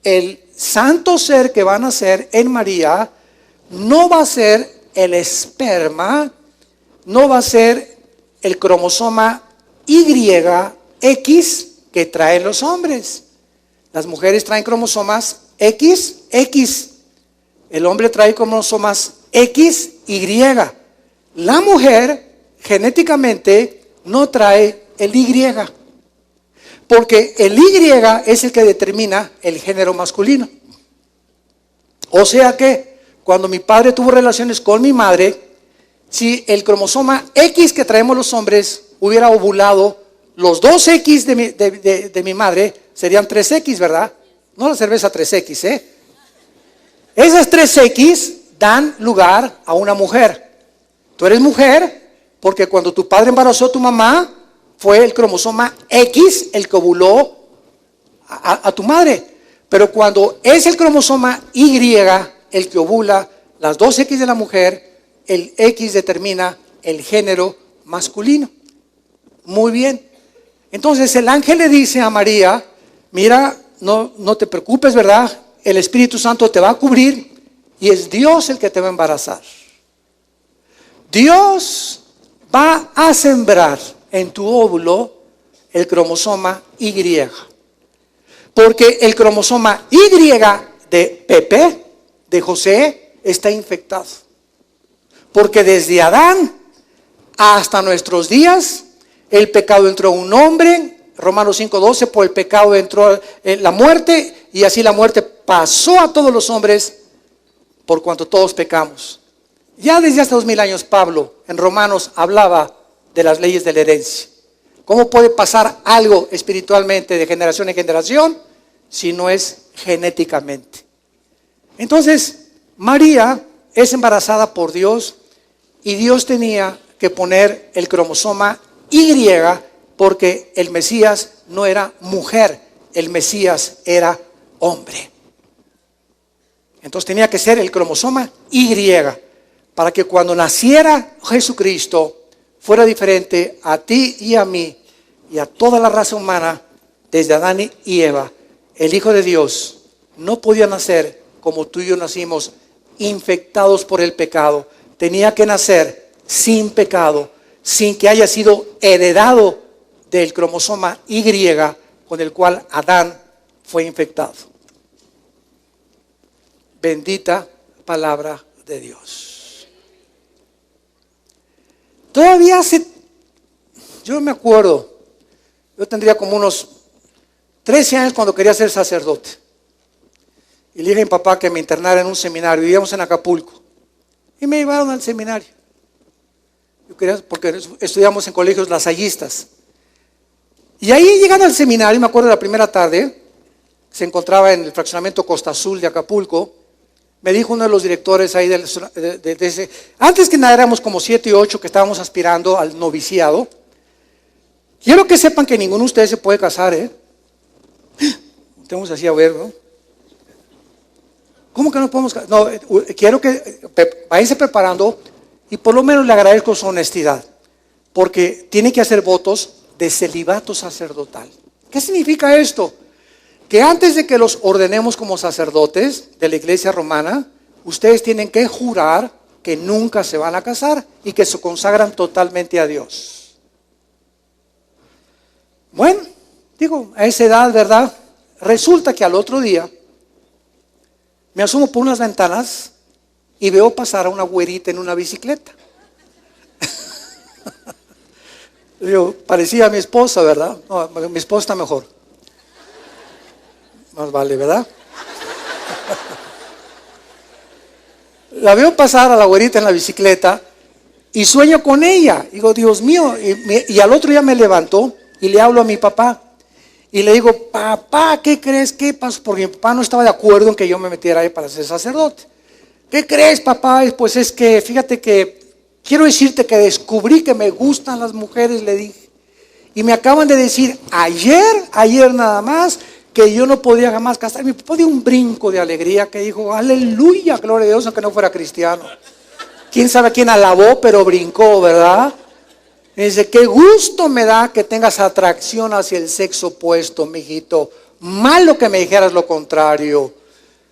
el santo ser que va a nacer en María no va a ser el esperma, no va a ser el cromosoma YX que traen los hombres. Las mujeres traen cromosomas XX. El hombre trae cromosomas XY. La mujer genéticamente no trae el Y. Porque el Y es el que determina el género masculino. O sea que cuando mi padre tuvo relaciones con mi madre, si el cromosoma X que traemos los hombres hubiera ovulado, los dos X de mi madre serían 3X, ¿verdad? No la cerveza 3X, ¿eh? Esas 3X dan lugar a una mujer. Tú eres mujer porque cuando tu padre embarazó a tu mamá, fue el cromosoma X el que ovuló a tu madre. Pero cuando es el cromosoma Y el que ovula las dos X de la mujer, el X determina el género masculino. Muy bien. Entonces el ángel le dice a María, mira, no te preocupes, ¿verdad? El Espíritu Santo te va a cubrir y es Dios el que te va a embarazar. Dios va a sembrar en tu óvulo el cromosoma Y. Porque el cromosoma Y de Pepe, de José, está infectado. Porque desde Adán hasta nuestros días, el pecado entró a un hombre, Romanos 5:12, por el pecado entró la muerte, y así la muerte pasó a todos los hombres, por cuanto todos pecamos. Ya desde hace 2000 años Pablo en Romanos hablaba de las leyes de la herencia. ¿Cómo puede pasar algo espiritualmente de generación en generación si no es genéticamente? Entonces, María es embarazada por Dios y Dios tenía que poner el cromosoma Y porque el Mesías no era mujer, el Mesías era hombre. Entonces tenía que ser el cromosoma Y para que cuando naciera Jesucristo fuera diferente a ti y a mí y a toda la raza humana desde Adán y Eva. El Hijo de Dios no podía nacer como tú y yo nacimos, infectados por el pecado. Tenía que nacer sin pecado, sin que haya sido heredado del cromosoma Y con el cual Adán fue infectado. Bendita palabra de Dios. Todavía yo me acuerdo, yo tendría como unos 13 años cuando quería ser sacerdote. Y le dije a mi papá que me internara en un seminario, vivíamos en Acapulco. Y me llevaron al seminario. Yo quería, porque estudiamos en colegios lasallistas. Y ahí llegando al seminario, me acuerdo de la primera tarde, se encontraba en el fraccionamiento Costa Azul de Acapulco. Me dijo uno de los directores ahí de ese, antes que nada éramos como 7 y 8 que estábamos aspirando al noviciado. Quiero que sepan que ninguno de ustedes se puede casar, ¿eh? Tenemos así a ver, ¿no? ¿Cómo que no podemos casar? No, quiero que váyanse preparando y por lo menos le agradezco su honestidad, porque tiene que hacer votos de celibato sacerdotal. ¿Qué significa esto? Que antes de que los ordenemos como sacerdotes de la iglesia romana, ustedes tienen que jurar que nunca se van a casar y que se consagran totalmente a Dios. Bueno, digo, a esa edad, ¿verdad? Resulta que al otro día me asomo por unas ventanas y veo pasar a una güerita en una bicicleta. Yo, parecía a mi esposa, ¿verdad? No, mi esposa está mejor. Más vale, ¿verdad? La veo pasar a la güerita en la bicicleta y sueño con ella. Digo, Dios mío, y al otro día me levanto y le hablo a mi papá. Y le digo, papá, ¿qué crees? ¿Qué pasó? Porque mi papá no estaba de acuerdo en que yo me metiera ahí para ser sacerdote. ¿Qué crees, papá? Pues es que, fíjate que, quiero decirte que descubrí que me gustan las mujeres, le dije. Y me acaban de decir, ayer nada más, que yo no podía jamás casar. Mi papá dio un brinco de alegría que dijo, aleluya, gloria a Dios, aunque no fuera cristiano. Quién sabe quién alabó, pero brincó, ¿verdad? Me dice, qué gusto me da que tengas atracción hacia el sexo opuesto, mijito. Malo que me dijeras lo contrario.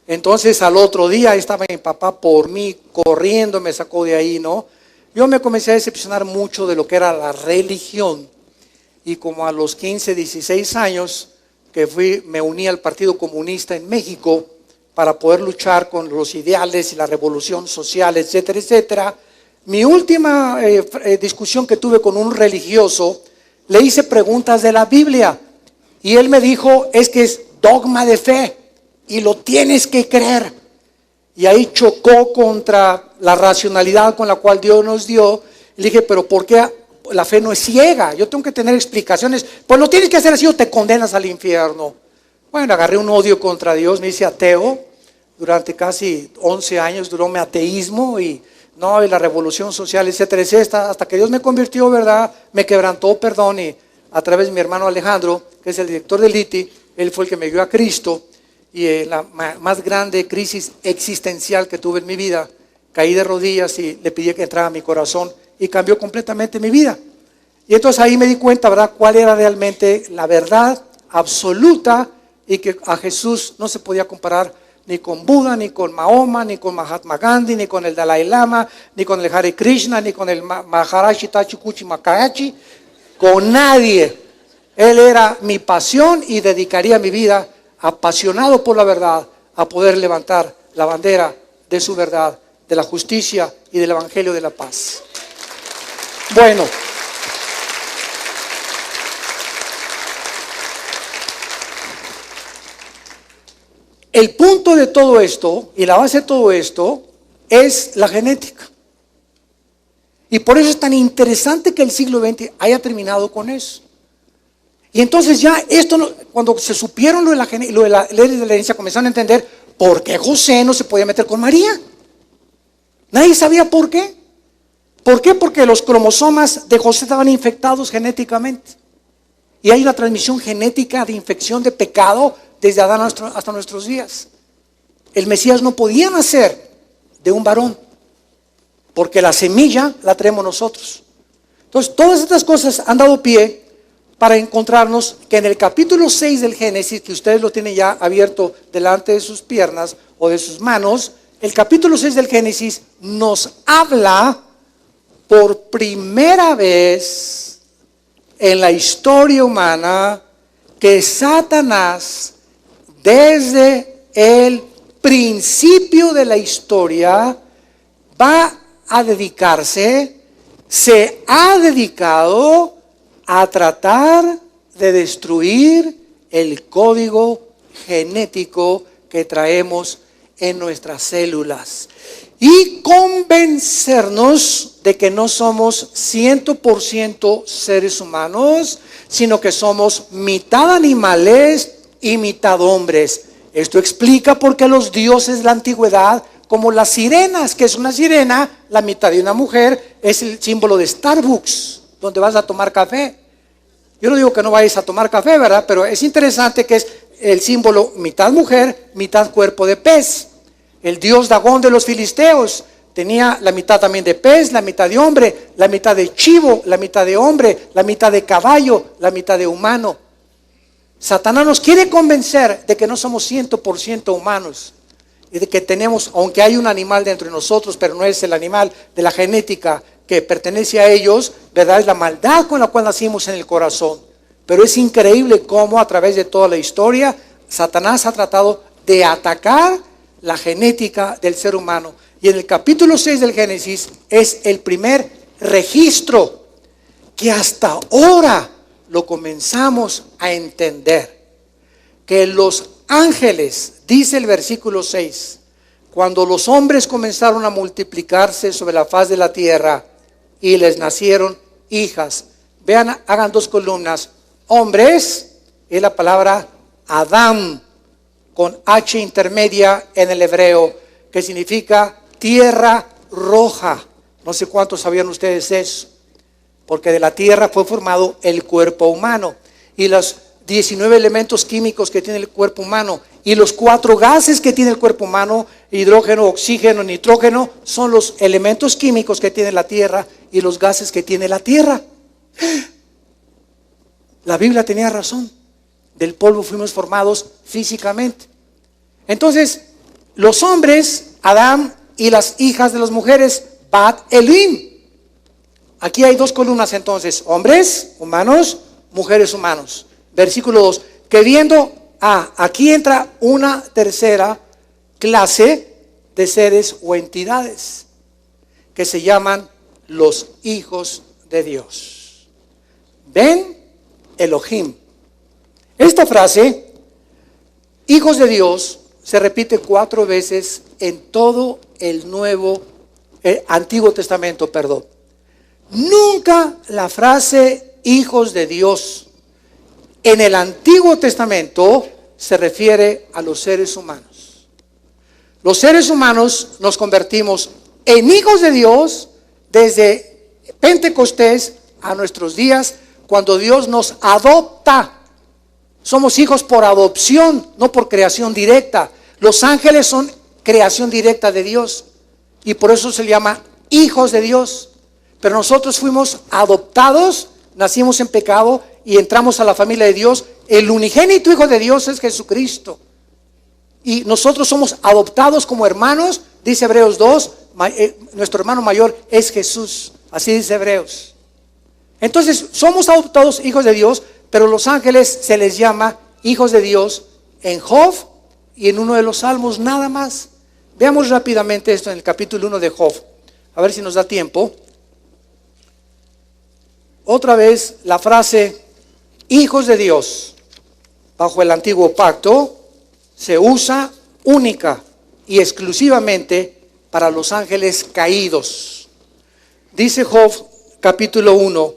Entonces al otro día estaba mi papá por mí, corriendo, me sacó de ahí, ¿no? Yo me comencé a decepcionar mucho de lo que era la religión. Y como a los 15, 16 años que me uní al Partido Comunista en México, para poder luchar con los ideales y la revolución social, etcétera, etcétera. Mi última discusión que tuve con un religioso, le hice preguntas de la Biblia y él me dijo, es que es dogma de fe y lo tienes que creer. Y ahí chocó contra la racionalidad con la cual Dios nos dio. Le dije, pero ¿por qué la fe no es ciega? Yo tengo que tener explicaciones. Pues lo tienes que hacer así o te condenas al infierno. Bueno, agarré un odio contra Dios, me hice ateo. Durante casi 11 años duró mi ateísmo y la revolución social, etcétera, etcétera, hasta que Dios me convirtió, ¿verdad? Me quebrantó, perdón, y a través de mi hermano Alejandro, que es el director del ITI, él fue el que me dio a Cristo. Y la más grande crisis existencial que tuve en mi vida, caí de rodillas y le pedí que entrara a mi corazón y cambió completamente mi vida. Y entonces ahí me di cuenta, ¿verdad?, cuál era realmente la verdad absoluta y que a Jesús no se podía comparar ni con Buda, ni con Mahoma, ni con Mahatma Gandhi, ni con el Dalai Lama, ni con el Hare Krishna, ni con el Maharaji Tachikuchi Makayachi, con nadie. Él era mi pasión y dedicaría mi vida, apasionado por la verdad, a poder levantar la bandera de su verdad, de la justicia y del evangelio de la paz. Bueno, el punto de todo esto y la base de todo esto es la genética. Y por eso es tan interesante que el siglo XX haya terminado con eso. Y entonces ya esto, cuando se supieron lo de la ley de la herencia, comenzaron a entender por qué José no se podía meter con María. Nadie sabía por qué. ¿Por qué? Porque los cromosomas de José estaban infectados genéticamente. Y hay una transmisión genética de infección de pecado desde Adán hasta nuestros días. El Mesías no podía nacer de un varón, porque la semilla la traemos nosotros. Entonces, todas estas cosas han dado pie para encontrarnos que en el capítulo 6 del Génesis, que ustedes lo tienen ya abierto delante de sus piernas o de sus manos, el capítulo 6 del Génesis nos habla por primera vez en la historia humana que Satanás, desde el principio de la historia, va a dedicarse, se ha dedicado a tratar de destruir el código genético que traemos en nuestras células y convencernos de que no somos 100% seres humanos, sino que somos mitad animales y mitad hombres. Esto explica por qué los dioses de la antigüedad, como las sirenas, que es una sirena, la mitad de una mujer, es el símbolo de Starbucks, donde vas a tomar café. Yo no digo que no vayas a tomar café, ¿verdad? Pero es interesante que es el símbolo mitad mujer, mitad cuerpo de pez. El dios Dagón de los filisteos tenía la mitad también de pez, la mitad de hombre, la mitad de chivo, la mitad de hombre, la mitad de caballo, la mitad de humano. Satanás nos quiere convencer de que no somos 100% humanos y de que tenemos, aunque hay un animal dentro de nosotros, pero no es el animal de la genética que pertenece a ellos, ¿verdad? Es la maldad con la cual nacimos en el corazón. Pero es increíble cómo a través de toda la historia Satanás ha tratado de atacar la genética del ser humano. Y en el capítulo 6 del Génesis es el primer registro que hasta ahora lo comenzamos a entender. Que los ángeles, dice el versículo 6, cuando los hombres comenzaron a multiplicarse sobre la faz de la tierra y les nacieron hijas. Vean, hagan 2 columnas. Hombres es la palabra Adam, con H intermedia en el hebreo, que significa tierra roja. No sé cuántos sabían ustedes eso, porque de la tierra fue formado el cuerpo humano y los 19 elementos químicos que tiene el cuerpo humano y los 4 gases que tiene el cuerpo humano, hidrógeno, oxígeno, nitrógeno, son los elementos químicos que tiene la tierra y los gases que tiene la tierra. La Biblia tenía razón. Del polvo fuimos formados físicamente. Entonces, los hombres, Adán, y las hijas de las mujeres, Bat Elohim. Aquí hay 2 columnas entonces, hombres, humanos, mujeres, humanos. Versículo 2, que viendo, aquí entra una tercera clase de seres o entidades que se llaman los hijos de Dios. Ben Elohim. Esta frase, hijos de Dios, se repite 4 veces en todo el Antiguo Testamento, perdón. Nunca la frase hijos de Dios en el Antiguo Testamento se refiere a los seres humanos. Los seres humanos nos convertimos en hijos de Dios desde Pentecostés a nuestros días, cuando Dios nos adopta. Somos hijos por adopción, no por creación directa. Los ángeles son creación directa de Dios y por eso se le llama hijos de Dios. Pero nosotros fuimos adoptados, nacimos en pecado y entramos a la familia de Dios. El unigénito Hijo de Dios es Jesucristo. Y nosotros somos adoptados como hermanos, dice Hebreos 2, nuestro hermano mayor es Jesús. Así dice Hebreos. Entonces, somos adoptados hijos de Dios, pero los ángeles se les llama hijos de Dios en Job y en uno de los salmos nada más. Veamos rápidamente esto en el capítulo 1 de Job. A ver si nos da tiempo. Otra vez la frase hijos de Dios bajo el antiguo pacto se usa única y exclusivamente para los ángeles caídos. Dice Job capítulo 1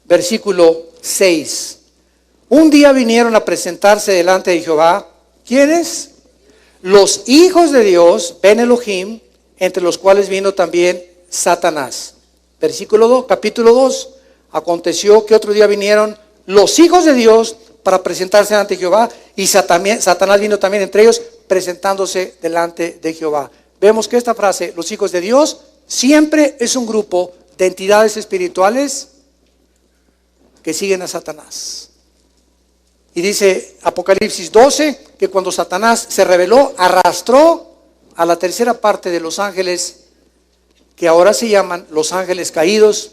versículo 6. Un día vinieron a presentarse delante de Jehová. ¿Quiénes? Los hijos de Dios, Ben Elohim, entre los cuales vino también Satanás. Versículo 2, capítulo 2. Aconteció que otro día vinieron los hijos de Dios para presentarse delante de Jehová, y Satanás vino también entre ellos, presentándose delante de Jehová. Vemos que esta frase, los hijos de Dios, siempre es un grupo de entidades espirituales que siguen a Satanás. Y dice Apocalipsis 12 que cuando Satanás se rebeló, arrastró a la tercera parte de los ángeles, que ahora se llaman los ángeles caídos,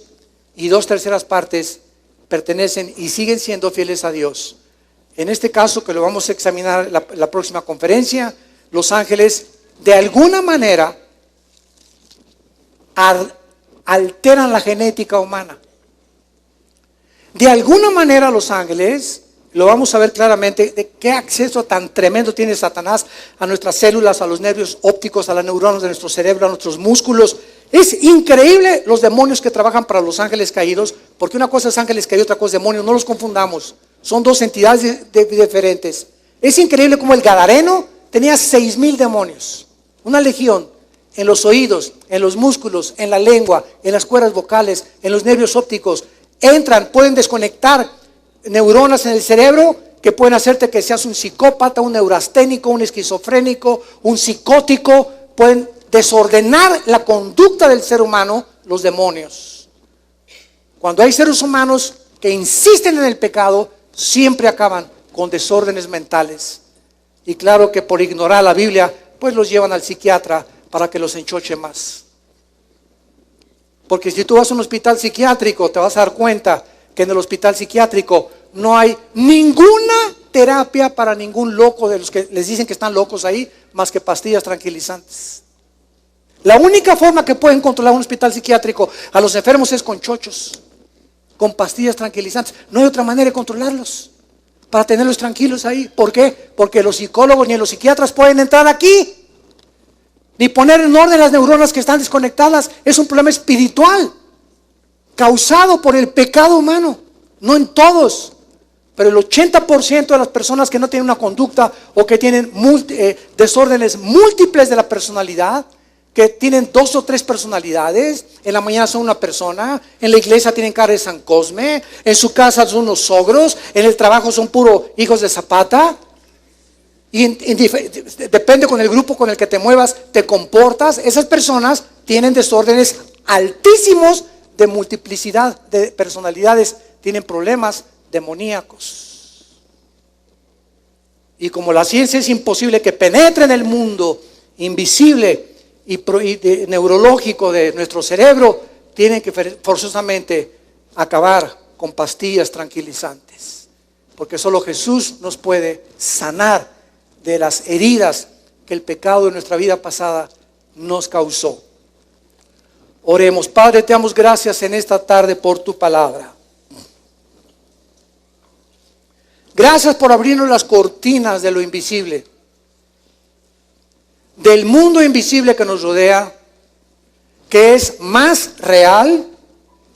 y 2/3 partes pertenecen y siguen siendo fieles a Dios. En este caso, que lo vamos a examinar en la próxima conferencia, los ángeles de alguna manera alteran la genética humana. De alguna manera los ángeles, lo vamos a ver claramente, de qué acceso tan tremendo tiene Satanás a nuestras células, a los nervios ópticos, a las neuronas de nuestro cerebro, a nuestros músculos. Es increíble los demonios que trabajan para los ángeles caídos, porque una cosa es ángeles caídos, otra cosa es demonios, no los confundamos. Son 2 entidades diferentes. Es increíble como el Gadareno tenía 6,000 demonios, una legión, en los oídos, en los músculos, en la lengua, en las cuerdas vocales, en los nervios ópticos. Entran, pueden desconectar neuronas en el cerebro que pueden hacerte que seas un psicópata, un neurasténico, un esquizofrénico, un psicótico. Pueden desordenar la conducta del ser humano, los demonios. Cuando hay seres humanos que insisten en el pecado, siempre acaban con desórdenes mentales. Y claro que por ignorar la Biblia, pues los llevan al psiquiatra para que los enchoche más. Porque si tú vas a un hospital psiquiátrico, te vas a dar cuenta que en el hospital psiquiátrico no hay ninguna terapia para ningún loco de los que les dicen que están locos ahí, más que pastillas tranquilizantes. La única forma que pueden controlar un hospital psiquiátrico a los enfermos es con chochos, con pastillas tranquilizantes. No hay otra manera de controlarlos, para tenerlos tranquilos ahí. ¿Por qué? Porque los psicólogos ni los psiquiatras pueden entrar aquí, ni poner en orden las neuronas que están desconectadas. Es un problema espiritual causado por el pecado humano. No en todos, pero el 80% de las personas que no tienen una conducta o que tienen desórdenes múltiples de la personalidad, que tienen 2 o 3 personalidades, en la mañana son una persona, en la iglesia tienen cara de San Cosme, en su casa son unos sogros, en el trabajo son puro hijos de Zapata, y depende con el grupo con el que te muevas, te comportas. Esas personas tienen desórdenes altísimos de multiplicidad de personalidades, tienen problemas demoníacos. Y como la ciencia es imposible que penetre en el mundo invisible y neurológico de nuestro cerebro, tienen que forzosamente acabar con pastillas tranquilizantes, porque solo Jesús nos puede sanar de las heridas que el pecado de nuestra vida pasada nos causó. Oremos. Padre, te damos gracias en esta tarde por tu palabra. Gracias por abrirnos las cortinas de lo invisible, del mundo invisible que nos rodea, que es más real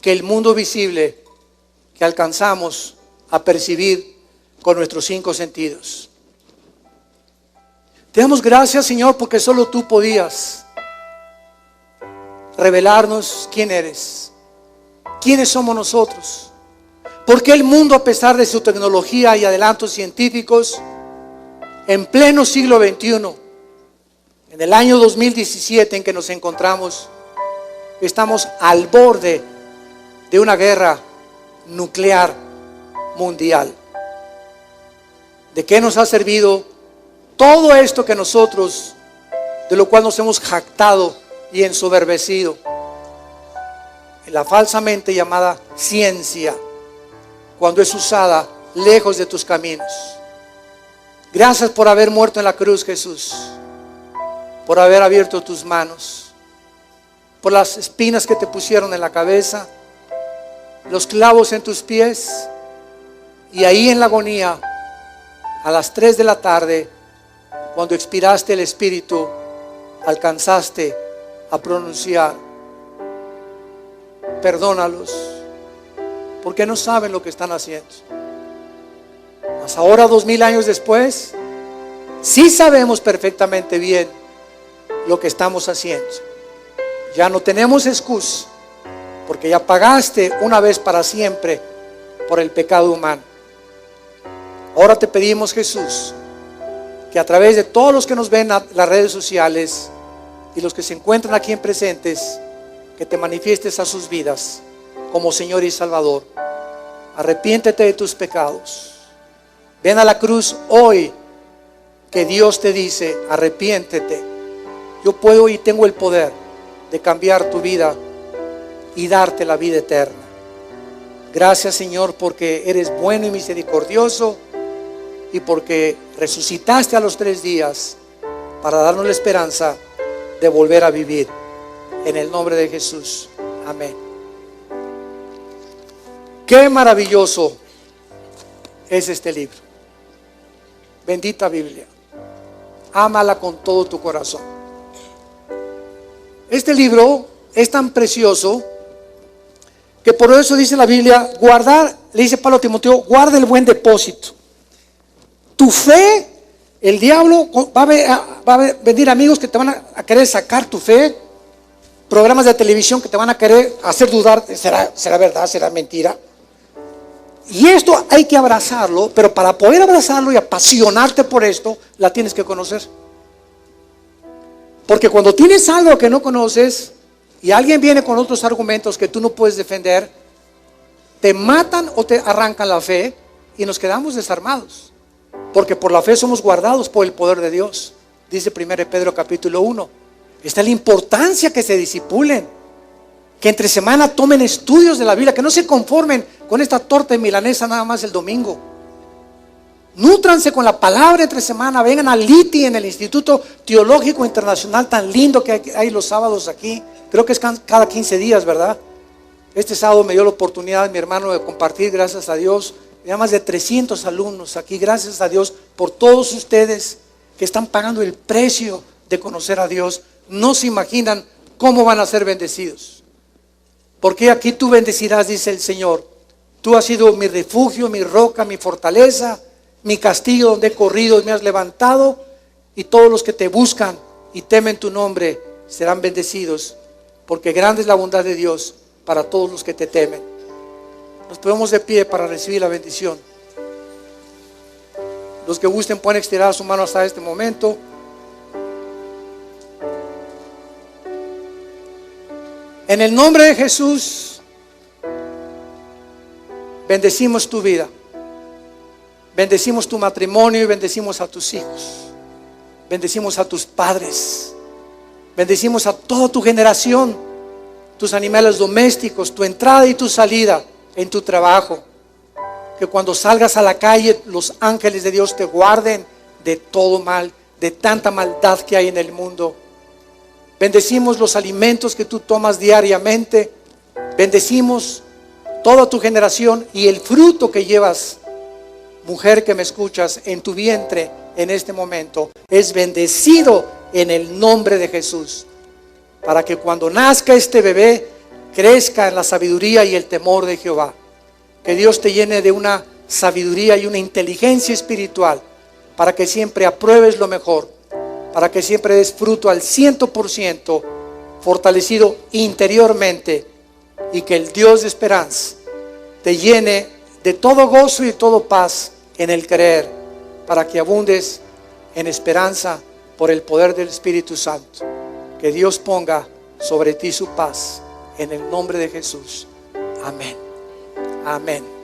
que el mundo visible que alcanzamos a percibir con nuestros 5 sentidos. Te damos gracias, Señor, porque solo tú podías revelarnos quién eres, quiénes somos nosotros. ¿Por qué el mundo, a pesar de su tecnología y adelantos científicos, en pleno siglo XXI, en el año 2017 en que nos encontramos, estamos al borde de una guerra nuclear mundial? ¿De qué nos ha servido todo esto que nosotros, de lo cual nos hemos jactado y ensoberbecido, en la falsamente llamada ciencia, cuando es usada lejos de tus caminos? Gracias por haber muerto en la cruz, Jesús, por haber abierto tus manos, por las espinas que te pusieron en la cabeza, los clavos en tus pies, y ahí en la agonía, a las 3 de la tarde, cuando expiraste el espíritu, alcanzaste a pronunciar: perdónalos, porque no saben lo que están haciendo. Mas ahora, 2000 años después, sí sabemos perfectamente bien lo que estamos haciendo. Ya no tenemos excusa, porque ya pagaste una vez para siempre por el pecado humano. Ahora te pedimos, Jesús, que a través de todos los que nos ven en las redes sociales y los que se encuentran aquí en presentes, que te manifiestes a sus vidas como Señor y Salvador. Arrepiéntete de tus pecados. Ven a la cruz hoy, que Dios te dice: arrepiéntete. Yo puedo y tengo el poder de cambiar tu vida y darte la vida eterna. Gracias, Señor, porque eres bueno y misericordioso, y porque resucitaste a los 3 días para darnos la esperanza de volver a vivir. En el nombre de Jesús. Amén. Qué maravilloso es este libro. Bendita Biblia. Ámala con todo tu corazón. Este libro es tan precioso que por eso dice la Biblia: guardar, le dice Pablo a Timoteo, guarda el buen depósito. Tu fe, el diablo va a venir amigos que te van a querer sacar tu fe, programas de televisión que te van a querer hacer dudar: ¿será verdad? ¿Será mentira? Y esto hay que abrazarlo, pero para poder abrazarlo y apasionarte por esto, la tienes que conocer. Porque cuando tienes algo que no conoces y alguien viene con otros argumentos que tú no puedes defender, te matan o te arrancan la fe y nos quedamos desarmados. Porque por la fe somos guardados por el poder de Dios. Dice 1 Pedro capítulo 1. Está la importancia que se disipulen, que entre semana tomen estudios de la Biblia, que no se conformen con esta torta de milanesa nada más el domingo. Nútranse con la palabra entre semana. Vengan al ITI, en el Instituto Teológico Internacional tan lindo que hay los sábados aquí. Creo que es cada 15 días, ¿verdad? Este sábado me dio la oportunidad mi hermano de compartir, gracias a Dios. Ya más de 300 alumnos aquí, gracias a Dios por todos ustedes que están pagando el precio de conocer a Dios. No se imaginan cómo van a ser bendecidos. Porque aquí tú bendecirás, dice el Señor. Tú has sido mi refugio, mi roca, mi fortaleza, mi castillo donde he corrido y me has levantado. Y todos los que te buscan y temen tu nombre serán bendecidos, porque grande es la bondad de Dios para todos los que te temen. Nos ponemos de pie para recibir la bendición. Los que gusten pueden estirar su mano hasta este momento. En el nombre de Jesús, bendecimos tu vida, bendecimos tu matrimonio y bendecimos a tus hijos, bendecimos a tus padres, bendecimos a toda tu generación, tus animales domésticos, tu entrada y tu salida en tu trabajo. Que cuando salgas a la calle, los ángeles de Dios te guarden de todo mal de tanta maldad que hay en el mundo. Bendecimos los alimentos que tú tomas diariamente. Bendecimos toda tu generación y el fruto que llevas, mujer que me escuchas, en tu vientre en este momento, es bendecido en el nombre de Jesús. Para que cuando nazca este bebé, crezca en la sabiduría y el temor de Jehová. Que Dios te llene de una sabiduría y una inteligencia espiritual, para que siempre apruebes lo mejor, para que siempre des fruto al 100%, fortalecido interiormente, y que el Dios de esperanza te llene de todo gozo y todo paz en el creer, para que abundes en esperanza por el poder del Espíritu Santo. Que Dios ponga sobre ti su paz en el nombre de Jesús. Amén. Amén.